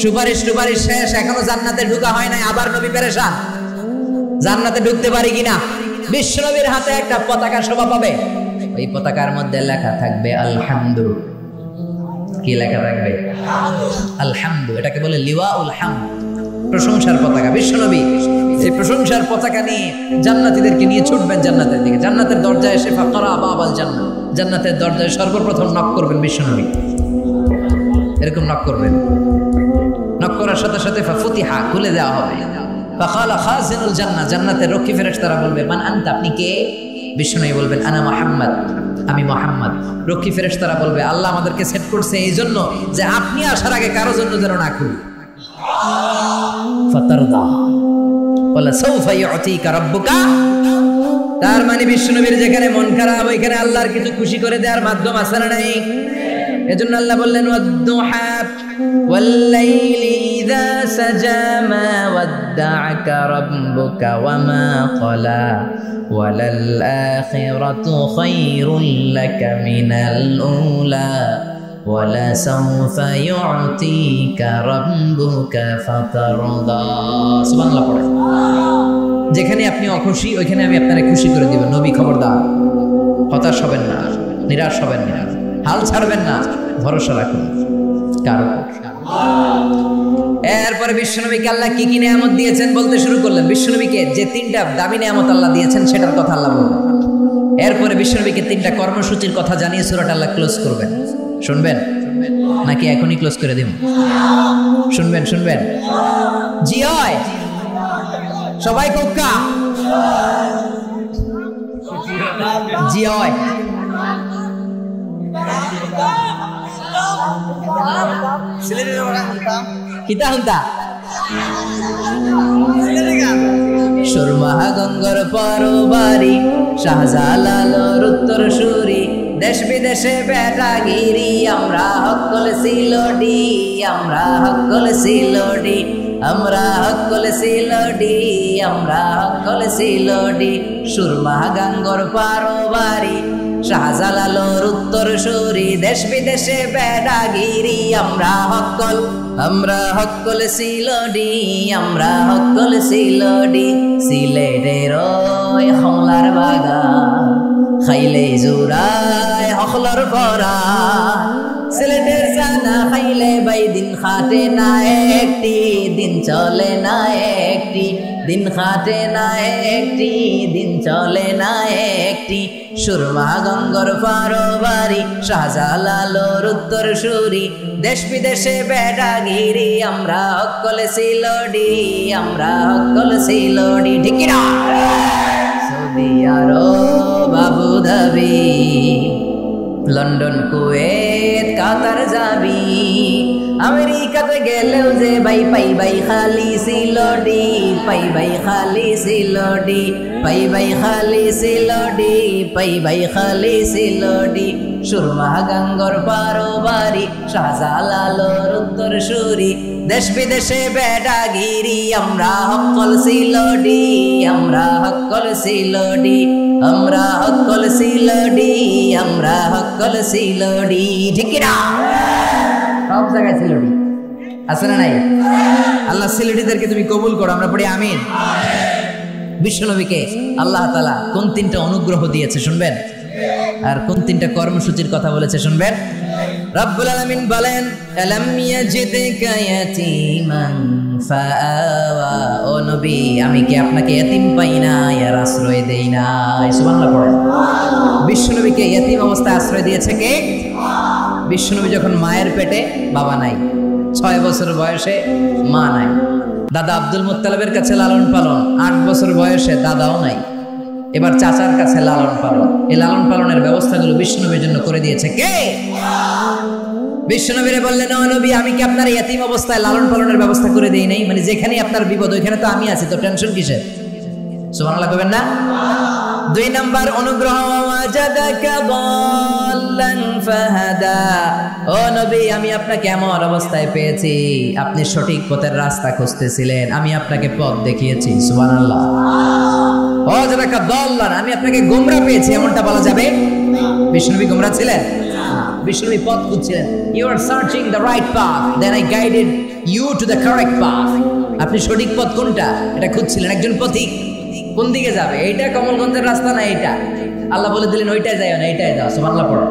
সুপারিশ টুপারিশ শেষ, এখনো জান্নাতে ঢোকা হয় নাই, আবার নবী পেরেশান, জান্নাতে ঢুকতে পারি কিনা। বিশ্বনবীর হাতে একটা পতাকা শোভা পাবে, ওই পতাকার মধ্যে লেখা থাকবে আলহামদু। কি লেখা থাকবে? আলহামদু। এটাকে বলে লিওয়াউল হামদ, প্রশংসার পতাকা। বিশ্বনবী এই প্রশংসার পতাকা নিয়ে জান্নাতীদেরকে নিয়ে ছুটবেন জান্নাতের দিকে। জান্নাতের দরজায় এসে ফাকরা বাবাল জান্নাত, জান্নাতের দরজায় সর্বপ্রথম নক করবেন বিশ্বনবী। এরকম নক করবেন, নক করার সাথে সাথে ফাফুতিহা, খুলে দেওয়া হবে। ফাকালা খাজিনুল জান্নাহ, জান্নাতের রক্ষী ফেরেশতারা বলবে, মান আনতা, আপনি কে? বিশ্বনবী বলবেন, আনা মুহাম্মদ, আমি মুহাম্মদ। রক্ষী ফেরেশতারা বলবে, আল্লাহ আমাদেরকে সেট করছে এই জন্য যে আপনি আসার আগে কারো জন্য যেন না খুলি। ফাতারদা ওয়ালা সাউফা ইউতিকা রাব্বুকা, তার মানে বিশ্বনবীর যেখানে মন খারাপ ওইখানে আল্লাহর কিছু খুশি করে দেওয়ার মাধ্যম আছে না নাই? এজন্য আল্লাহ বললেন, ওয়াদ-দুহা ওয়াল-লাইলি ইযা সাজা মা ওয়াদ্দা'আকা রাব্বুকা ওয়া মা ক্বালা ওয়ালাল আখিরাতু খায়রুল লাকা মিনাল উলা ওয়ালা সাউফা ইউতিকা রাব্বুকা ফাতারদা। সুবহানাল্লাহ পড়ে। যেখানে আপনি অখুশি ওইখানে আমি আপনারে খুশি করে দিব। নবী খবরদার, হতাশ হবেন না, নিরাশ হবেন না, হাল ছাড়বেন না, ভরসা রাখুন কার উপর। এরপরে বিশ্বনবীকে আল্লাহ কি কি নিয়ামত দিয়েছেন বলতে শুরু করলেন। বিশ্বনবীকে যে তিনটা দামি নিয়ামত আল্লাহ দিয়েছেন সেটার কথা আল্লাহ বলবেন। এরপরে বিশ্বনবীকে তিনটা কর্মসূচির কথা জানিয়ে সূরাটা আল্লাহ ক্লোজ করবেন। শুনবেন নাকি এখনই ক্লোজ করে দিব? শুনবেন শুনবেন? জি হয়, সবাই কোক্কা জি হয়। সুরমা গঙ্গর পরবারি, শাহজালালোর উত্তর সুরি, দেশ বিদেশে বেটাগিরি, আমরা হকল সিলোডি, আমরা হকল সিলোডি, আমরা হকল সিলোডি, আমরা হকল সিলোডি। সুরমা গঙ্গর পরবারি, শাহজালালোর উত্তর সুরি, দেশ বিদেশে বেটাগিরি, আমরা হকল সিলোডি, আমরা হকল সিলোডি। সিলেটের ওই হংলার বাগান, খাইলে জোড়ায় হকলর পরা, সিলেটের জানা খাইলে বাই দিন খাটে না একটি, দিন চলে না একটি, দিন খাটে না একটি, দিন চলে না একটি। সুরমা গঙ্গর পরবারি, শাহজালালোর উত্তর সুরি, দেশ বিদেশে বেটাগিরি, আমরা হকল সিলোডি, আমরা হকল সিলোডি। ঠিক না? সৌদি আরব, Abu Dhabi, London Kuwait Qatar যাবি, আমেরিকাতে গেলেও যে ভাই পাই ভাই খালি সিলডি, পাই ভাই খালি সিলডি, পাই ভাই খালি সিলডি, পাই ভাই খালি সিলডি। সুরমা গাঙ্গর পারো বাড়ি, শাহজালালোর উত্তর সুরি, দেশ বিদেশে বেডাগিরি, আমরা হকল সিলডি, আমরা হকল সিলডি, আমরা হকল সিলডি, আমরা হকল সিলডি। ঠিক না? সব জায়গায় সিলডি আছে না নাই? আল্লাহ সিলডিদেরকে তুমি কবুল করো, আমরা পড়ি আমিন। বিশ্বনবীকে আল্লাহ তাআলা কোন তিনটা অনুগ্রহ দিয়েছে শুনবেন, আর কোন তিনটা কর্মসূচির কথা বলেছে শুনবেন। রব্বুল আলামিন বলেন, আলাম ইয়াজিদকা ইয়াতীমান ফাআওয়া, ও নবী আমি কি আপনাকে এতিম পাই না, আর আশ্রয় দেই না? সুবহানাল্লাহ পড়েন। বিশ্বনবীকে এতিম অবস্থায় আশ্রয় দিয়েছে কে? বিশ্বনবী যখন মায়ের পেটে বাবা নাই, 6 বছর বয়সে মা নাই, দাদা আব্দুল মুত্তালিবের কাছে লালন পালন, 8 বছর বয়সে দাদাও নাই, এবার চাচার কাছে লালন পালন। এই লালন পালনের ব্যবস্থাগুলো বিশ্বনবীর জন্য করে দিয়েছে কে? বিশ্বনবীরে বললেন, ও নবী আমি কি আপনার ইয়াতীম অবস্থায় লালন পালনের ব্যবস্থা করে দেই নাই? মানে যেখানে আপনার বিপদ ওইখানে তো আমি আছি, তো টেনশন কিসের? সুবহানাল্লাহ কইবেন না? 2 নাম্বার অনুগ্রহ, ওয়াজাদাকা দাল্লান ফাহাদা, ও নবী আমি আপনাকে এমন অবস্থায় পেয়েছি আপনি সঠিক পথের রাস্তা খুঁজতেছিলেন, আমি আপনাকে পথ দেখিয়েছি। সুবহানাল্লাহ। ওয়াজাদাকা দাল্লান, আমি আপনাকে গোমরা পেয়েছি, এমনটা বলা যাবে? বিশ্বনবী গোমরা ছিলেন? বিশ্বনবী পথ খুঁজছিলেন। You are searching the right path, then I guided you to the correct path. আপনি সঠিক পথ কোনটা এটা খুঁজছিলেন, একজন পথিক কোন দিকে যাবে, এইটা কমলগঞ্জের রাস্তা না এইটা? আল্লাহ বলে দিলেন ওইটাই যাও না, এইটাই যাও। সুবহানাল্লাহ পড়ো।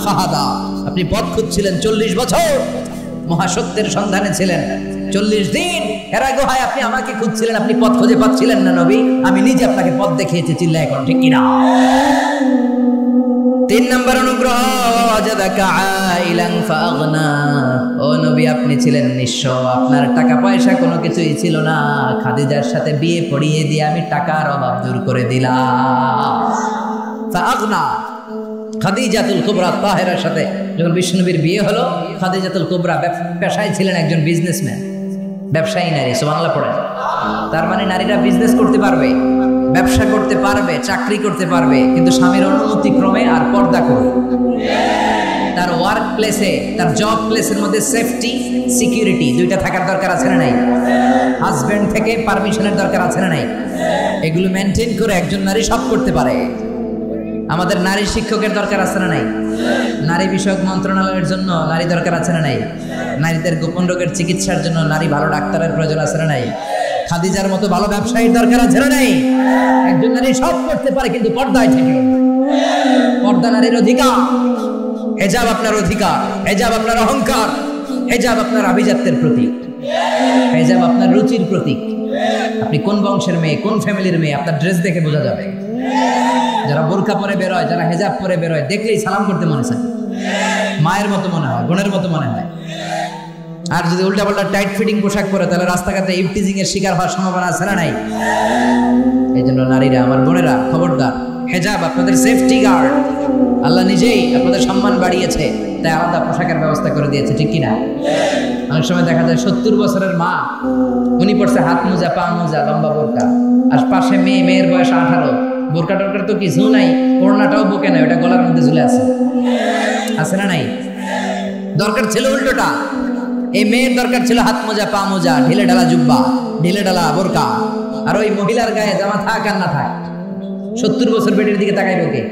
ফাহাদা, আপনি পথ খুঁজছিলেন 40 বছর, মহাসত্যের সন্ধানে ছিলেন 40 দিন। এর আগে হয় আপনি আমাকে খুঁজছিলেন, আপনি পথ খুঁজে পাচ্ছিলেন না নবী, আমি নিজে আপনাকে পথ দেখিয়েছি। চিল্লা এখন ঠিক কিনা? 3 নম্বর অনুগ্রহ, ওয়াজাদাকা আইলান ফাগনা, ও নবী আপনি ছিলেন নিঃস্ব, আপনার টাকা পয়সা কোনো কিছুই ছিল না, খাদিজার সাথে বিয়ে পড়িয়ে দিয়ে আমি টাকার অভাব দূর করে দিলাম। ফাগনা, খাদিজাতুল কুবরা তাহেরার সাথে যখন বিশ্বনবীর বিয়ে হলো, খাদিজাতুল কুবরা পেশায় ছিলেন একজন বিজনেসম্যান, ব্যবসায়ী নারী। সুবহানাল্লাহ পড়েন। তার মানে নারীরা বিজনেস করতে পারবে, ব্যবসা করতে পারবে, চাকরি করতে পারবে, কিন্তু স্বামীর অনুমতি ক্রমে আর পর্দা করবে। তার ওয়ার্ক প্লেসে, তার জব প্লেসের মধ্যে সেফটি সিকিউরিটি দুইটা থাকার দরকার আছে না নাই? হাজবেন্ড থেকে পারমিশনের দরকার আছে না নাই? এগুলো মেনটেন করে একজন নারী সব করতে পারে। আমাদের নারী শিক্ষকের দরকার আছে না নাই? নারী বিষয়ক মন্ত্রণালয়ের জন্য নারী দরকার আছে না নাই? নারীদের গোপন রোগের চিকিৎসার জন্য নারী ভালো ডাক্তারের প্রয়োজন আছে না নাই? খাদিজার মতো ভালো ব্যবসায়ীর দরকার আছে না নাই? একজন নারী সব করতে পারে, কিন্তু পর্দায় থেকে। পর্দা নারীর অধিকার, হেজাব আপনার অধিকার, হেজাব আপনার অহংকার, হেজাব আপনার আভিজাত্যের প্রতীক, হেজাব আপনার রুচির প্রতীক। আপনি কোন বংশের মেয়ে, কোন ফ্যামিলির মেয়ে আপনার ড্রেস দেখে বোঝা যাবে। যারা বোরকা পরে বেরোয়, যারা হেজাব পরে বেরোয়, দেখলেই সালাম করতে মনে চায়, মায়ের মতো মনে হয়, বোনের মতো মনে হয়। আর যদি উল্টাপাল্টা টাইট ফিটিং পোশাক পরে, তাহলে রাস্তাঘাটে ইভটিজিং এর শিকার হওয়ার সম্ভাবনা আছে না নাই? এই জন্য নারীরা, আমার বোনেরা, খবরদার, হেজাব আপনাদের সেফটি গার্ড। আল্লাহ নিজেই আপনাদের সম্মান বাড়িয়েছে, তাই আলাদা পোশাকের ব্যবস্থা করে দিয়েছে। ঠিক কিনা? অনেক সময় দেখা যায় 70 বছরের মা, উনি পড়ছে হাত মোজা, পা মোজা, লম্বা বোরকা, আর পাশে মেয়ে, মেয়ের বয়স 18, বোরকা টোরকার তো কিছু নাই, ওড়নাটাও বুকে নাই, ওটা গলার মধ্যে ঝুলে আছে। আছে না নাই? দরকার ছিল উল্টোটা, এই মেয়ের দরকার ছিল হাত মোজা, পা মোজা, ঢিলে ঢালা জুব্বা, ঢিলে ঢালা বোরকা। আর ওই মহিলার গায়ে জামা থাক আর না থাক, 70 বছর বেটির দিকে তাকাইব কে?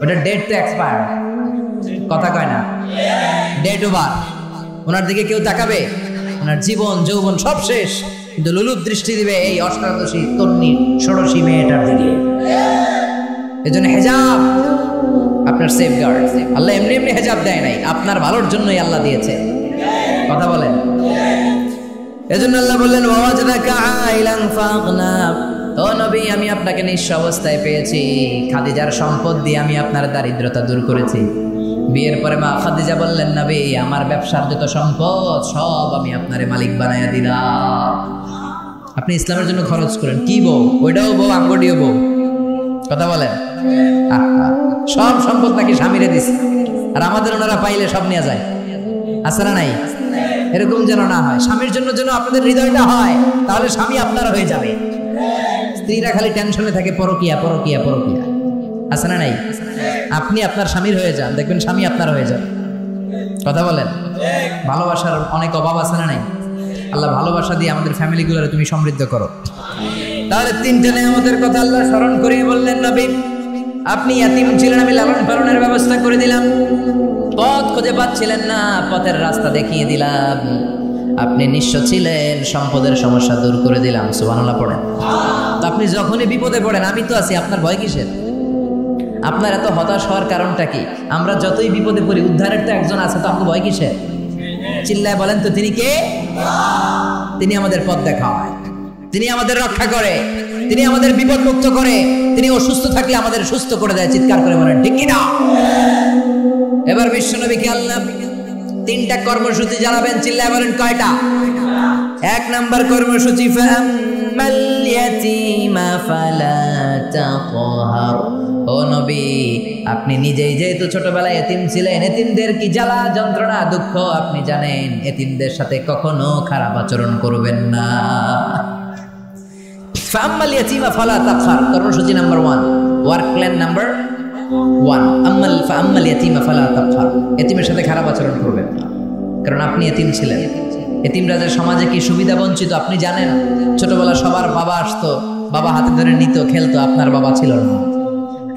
ওটা ডেট তো এক্সপায়ার, কথা কয় না, ডেট ওভার। ওনার দিকে কেউ তাকাবে? ওনার জীবন যৌবন সব শেষ, কিন্তু লুলুপ দৃষ্টি দিবে এই অষ্টাদশী তন্নি ষোড়শী মেয়েটার দিকে। এজন্য হেজাব আপনার সেফগার্ড। আল্লাহ এমনি এমনি হেজাব দেয় নাই, আপনার ভালোর জন্যই আল্লাহ দিয়েছে। কথা বলেন। এজন্য আল্লাহ বললেন, ওয়াজাদাকা আইলান ফাগনা, ও নবী আমি আপনাকে নিঃস্ব অবস্থায় পেয়েছি, খাদিজার সম্পদ দিয়ে আমি আপনার দারিদ্রতা দূর করেছি। বিয়ের পরে মা খাদিজা বললেন, নবী আমার ব্যবসার যত সম্পদ সব আমি আপনারে মালিক বানাইয়া দিলাম, আপনি ইসলামের জন্য খরচ করেন। কি বউ? ওইটাও বউ, আঙ্গটিও বউ। কথা বলেন? সব সম্পদ নাকি স্বামীরে দিছে, আর আমাদের ওনারা পাইলে সব নিয়ে যায়। আছে না নাই? এরকম যেন না হয়। স্বামীর জন্য যেন আপনাদের হৃদয়টা হয়, তাহলে স্বামী আপনার হয়ে যাবে। স্ত্রীরা খালি টেনশনে থাকে, পরকিয়া পরকিয়া পরকিয়া। আছে না নাই? আপনি আপনার স্বামীর হয়ে যান, দেখবেন স্বামী আপনার হয়ে যাবে। কথা বলেন? ভালোবাসার অনেক অভাব আছে না নাই? আল্লাহ ভালোবাসা দিয়ে আমাদের ফ্যামিলিগুলোরে তুমি সমৃদ্ধ করো। তাহলে তিনটে নেয়ামতের কথা আল্লাহ স্মরণ করিয়ে বললেন, নবী আপনি ইয়াতীম ছিলেন, আমি লালন পালনের ব্যবস্থা করে দিলাম। পথ খুঁজে পাচ্ছিলেন না, পথের রাস্তা দেখিয়ে দিলাম। আপনি নিঃস্ব ছিলেন, সম্পদের সমস্যা দূর করে দিলাম। সুবহানাল্লাহ পড়েন। তো আপনি যখনই বিপদে পড়েন, আমি তো আছি, আপনার ভয় কিসের? আপনার এত হতাশ হওয়ার কারণটা কি? আমরা যতই বিপদে পড়ি, উদ্ধারের তো একজন আছে, তো আপনার ভয় কিসের? চিল্লায় বলেন তো, তিনি কে? তিনি আমাদের পথ দেখায়, তিনি আমাদের রক্ষা করে, তিনি আমাদের বিপদ মুক্ত করে, তিনি অসুস্থ থাকলে আমাদের সুস্থ করে দেয়। চিৎকার করে বলেন ঠিক কিনা? এবার বিশ্বনবীকে আল্লাহ তিনটা কর্মসূচি জানাবেন, চিল্লায় বলেন কয়টা? এক নাম্বার কর্মসূচি, ফাআম্মাল ইয়াতীমা ফালা তাকহার। ও নবী, আপনি নিজেই যেহেতু ছোটবেলায় এতিম ছিলেন, এতিমদের কি জ্বালা যন্ত্রণা দুঃখ আপনি জানেন। এতিমদের সাথে কখনো খারাপ আচরণ করবেন না। ফাআম্মাল ইয়াতীমা ফালা তাকহার, কর্মসূচি নাম্বার 1, ওয়ার্ক প্ল্যান নাম্বার 1। ফাআম্মাল ইয়াতীমা ফালা তাকহার, এতিমের সাথে খারাপ আচরণ করবেন না, কারণ আপনি এতিম ছিলেন। এতিমরা যে সমাজে কি সুবিধা বঞ্চিত আপনি জানেন। ছোটবেলা সবার বাবা আসতো, বাবা হাতে ধরে নিত, খেলতো, আপনার বাবা ছিল না।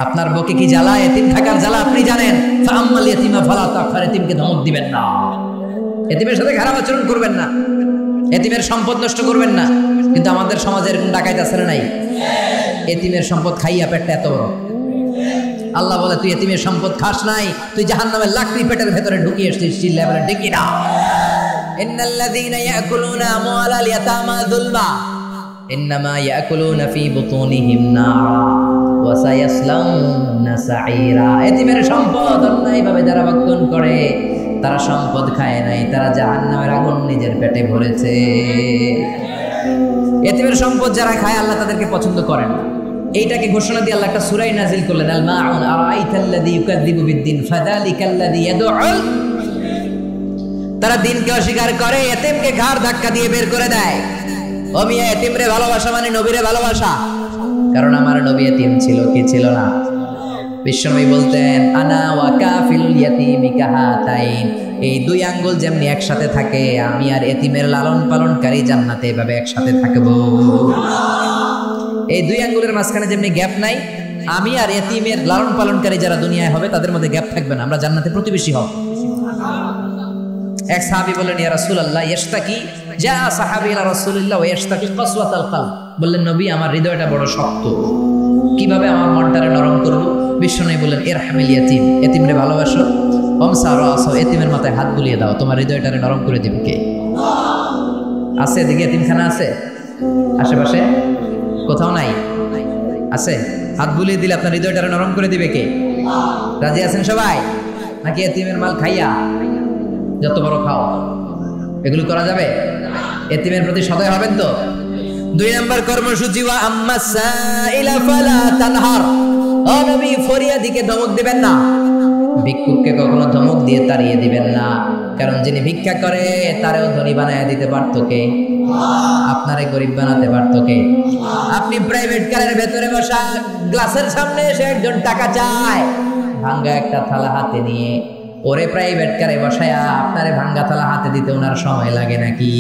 আপনার বুকে কি জ্বালা, এতিম থাকার জ্বালা আপনি জানেন। ফাআম্মাল ইয়াতীমা ফালা তাকহার, এতিমকে ধমক দিবেন না, এতিমের সাথে খারাপ আচরণ করবেন না, এতিমের সম্পদ নষ্ট করবেন না। কিন্তু আমাদের সমাজে এরকম ডাকাইত আছে না নাই? এতিমের সম্পদ খাইয়া পেটটা এত বড়। আল্লাহ বলে, তুই এতিমের সম্পদ খাস নাই, তুই জাহান্নামের লাকড়ি পেটের ভেতরে ঢুকিয়ে এসেছিস। চিল্লায় বলেন ঠিক কিনা? ইন্নাল্লাযীনা ইয়াকুলুনা আমওয়ালাল ইয়াতামা যুলমা ইন্নামা ইয়াকুলুনা ফী বুতুনিহিম নারা ওয়া সায়াসলাউনা সাঈরা। এতিমের সম্পদ অন্যায়ভাবে যারা ভক্ষণ করে, তারা সম্পদ খায় নাই, তারা জাহান্নামের আগুন নিজের পেটে ভরেছে। এতিমের সম্পদ যারা খায়, আল্লাহ তাদেরকে পছন্দ করেন না। এইটাকে ঘোষণা দিয়ে আল্লাহ একটা সূরা নাযিল করলেন, আল মাউন আরাআইতাল্লাযী ইউকাযযিবু বিদ্দিন ফাযালিকাল্লাযী ইয়াদউল। তারা দিনকে অস্বীকার করে, এতিমকে ঘাড় ধাক্কা দিয়ে বের করে দেয়। ও মিয়া, এতিমরে ভালোবাসা মানে নবীরে ভালোবাসা। কারণ আমার নবী এতিম ছিল, কি ছিল না? বিশ্বনবী বলতেন, আনা ওয়া কাফিলুল ইয়াতীমি কাহাতাইন, এই দুই আঙ্গুল যেমনি একসাথে থাকে, আমি আর এতিমের লালন পালনকারী জান্নাতে এভাবে একসাথে থাকবো। এই দুই আঙ্গুলের মাঝখানে যেমনি গ্যাপ নাই, আমি আর এতিমের লালন পালনকারী যারা দুনিয়ায় হবে তাদের মধ্যে গ্যাপ থাকবে না, আমরা জান্নাতে প্রতিবেশী হব। এক সাহাবী বললেন, ইয়া রাসূলুল্লাহ ইশতাকি, যা সাহাবী ইলা রাসূলিল্লাহ ওয়া ইশতাকি কসওয়াতাল কলব। বললেন, নবী আমার হৃদয়টা বড় শক্ত, কিভাবে আমার মনটারে নরম করব? বিশ্বনবী বললেন, ইরহামিল ইয়াতীম, এতিমরে ভালোবাসো, ওমসা রাসা, এতিমের মাথায় হাত বুলিয়ে দাও, তোমার হৃদয়টারে নরম করে দিবে কে? আছে এদিকে এতিমখানা আছে আশেপাশে? কোথাও নাই? আছে? হাত বুলিয়ে দিলে আপনার হৃদয়টারে নরম করে দিবে কে? রাজি আছেন সবাই? নাকি এতিমের মাল খাইয়া যত বড় খাও এগুলো করা যাবে? এতিমের প্রতি সদয় হবেন তো? 2 নম্বর কর্মসূচি, ওয়া আম্মাস সাইলা ফালা তানহার। ও নবী, ফরিয়াদিকে ধমক দিবেন না, ভিক্ষুককে কখনো ধমক দিয়ে তাড়িয়ে দিবেন না। কারণ যিনি ভিক্ষা করে তারেও ধনী বানায় দিতে পারত কে? আপনারে গরিব বানাতে পারত কে? আপনি প্রাইভেট কারের ভেতরে বসা, গ্লাসের সামনে এসে একজন টাকা চায়, ভাঙ্গা একটা থালা হাতে নিয়ে, ওরে প্রাইভেট কারে বসায়া আপনারে ভাঙ্গা থালা হাতে দিতে ওনার সময় লাগে নাকি?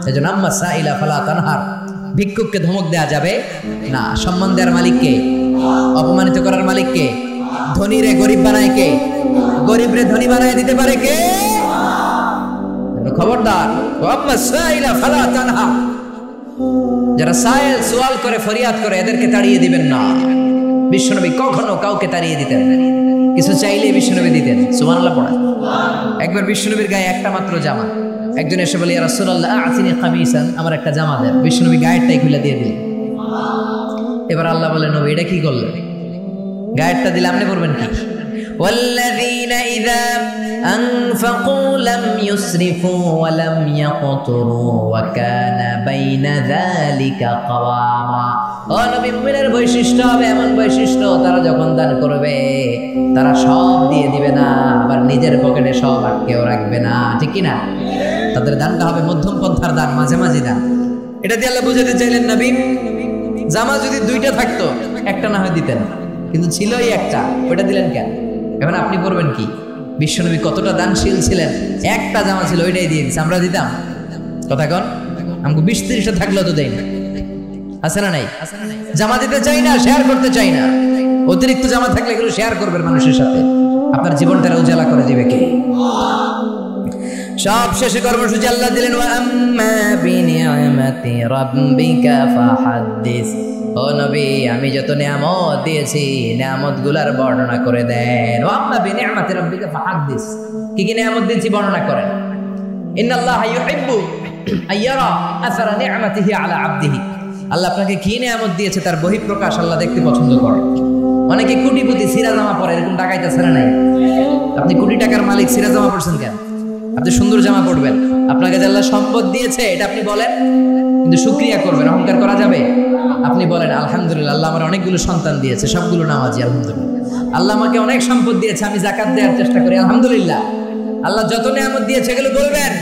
সেজন্য আম্মা সাইলা ফালা তানহার, ভিক্ষুককে ধমক দেয়া যাবে না। সম্মান দেওয়ার মালিককে, অপমানিত করার মালিককে, ধনীরে গরিব বানায় কে? গরিবরে ধনী বানায় দিতে পারে কে? খবরদার, আম্মা সাইলা ফালা তানহার। যারা সাইল সওয়াল করে, ফরিয়াদ করে, এদেরকে তাড়িয়ে দিবেন না। বিশ্বনবী কখনো কাউকে তাড়িয়ে দিতেন না, কিছু চাইলে বিশ্বনবী দিতেন। সুবহানাল্লাহ পড়া। একবার বিশ্বনবীর গায়ে একটা মাত্র জামা, একজন এসে বলে, ইয়া রাসূলুল্লাহ আতিনি কামিসান, আমার একটা জামা দেন। বিশ্বনবী গায়েরটাই খুলে দিয়ে দিলেন। এবার আল্লাহ বলে, নবী এটা কি করলেন? গায়েরটা দিলে আপনি করবেন কি? ওয়াল্লাযীনা ইযা আনফাকু লাম ইউসরিফু ওয়া লাম ইয়াকতুরু ওয়া কানা বাইনা যালিকা কাওয়ামা। ও নবী, মুমিনের বৈশিষ্ট্য হবে এমন বৈশিষ্ট্য, তারা যখন দান করবে তারা সব দিয়ে দিবে না, আবার নিজের পকেটে সব আটকেও রাখবে না, ঠিক কি না? তাদের দানটা হবে মধ্যম পন্থার দান, মাঝে মাঝে দান। এটা দিয়ে আল্লাহ বুঝাতে চাইলেন নবী, জামা যদি দুইটা থাকতো একটা না হয় দিতেন, কিন্তু ছিলই একটা, ওইটা দিলেন কেন? এখন আপনি করবেন কি? বিশ্বনবী কতটা দানশীল ছিলেন, একটা জামা ছিল ওইটাই দিয়ে দিচ্ছে, আমরা দিতাম? কথা কন, আমাকে 20-30টা থাকলেও তো দেয় না, আছে না নাই? জামা দিতে চাই না, শেয়ার করতে চাই না। অতিরিক্ত জামা থাকলে এগুলো শেয়ার করবেন মানুষের সাথে, আপনার জীবনটা উজালা করে দিবে কে? সব শেষে কর্মসূচি আল্লাহ দিলেন, ওয়া আম্মা বিনিআমাতি রাব্বিকা ফাহাদ্দিস। ও নবী, আমি যত নিয়ামত দিয়েছি নিয়ামতগুলোর বর্ণনা করে দেন। ওয়া আম্মা বিনিআমাতি রাব্বিকা ফাহাদ্দিস, কি কি নিয়ামত দিয়েছি বর্ণনা করেন। ইন্নাল্লাহা ইউহিব্বু আইয়ারা আসারা নি'মাতিহি আলা আবদিহি। আল্লাহ আপনাকে কি নিয়ামত দিয়েছে তার বহিঃপ্রকাশ আল্লাহ দেখতে পছন্দ করেন। অনেকে কোটিপতি সিরা জামা পরে, এরকম টাকাইতে ছেড়ে নাই। আপনি কোটি টাকার মালিক, সিরা জামা পরছেন কেন? আপনি সুন্দর জামা পরবেন, আপনাকে যে আল্লাহ সম্পদ দিয়েছে এটা আপনি বলেন, কিন্তু শুকরিয়া করবেন। অহংকার করা যাবে? আপনি বলেন আলহামদুলিল্লাহ, আল্লাহ আমার অনেকগুলো সন্তান দিয়েছে, সবগুলো নামাজি, আলহামদুলিল্লাহ। আল্লাহ আমাকে অনেক সম্পদ দিয়েছে, আমি যাকাত দেওয়ার চেষ্টা করি, আলহামদুলিল্লাহ। আল্লাহ যত নিয়ামত দিয়েছে এগুলো বলবেন।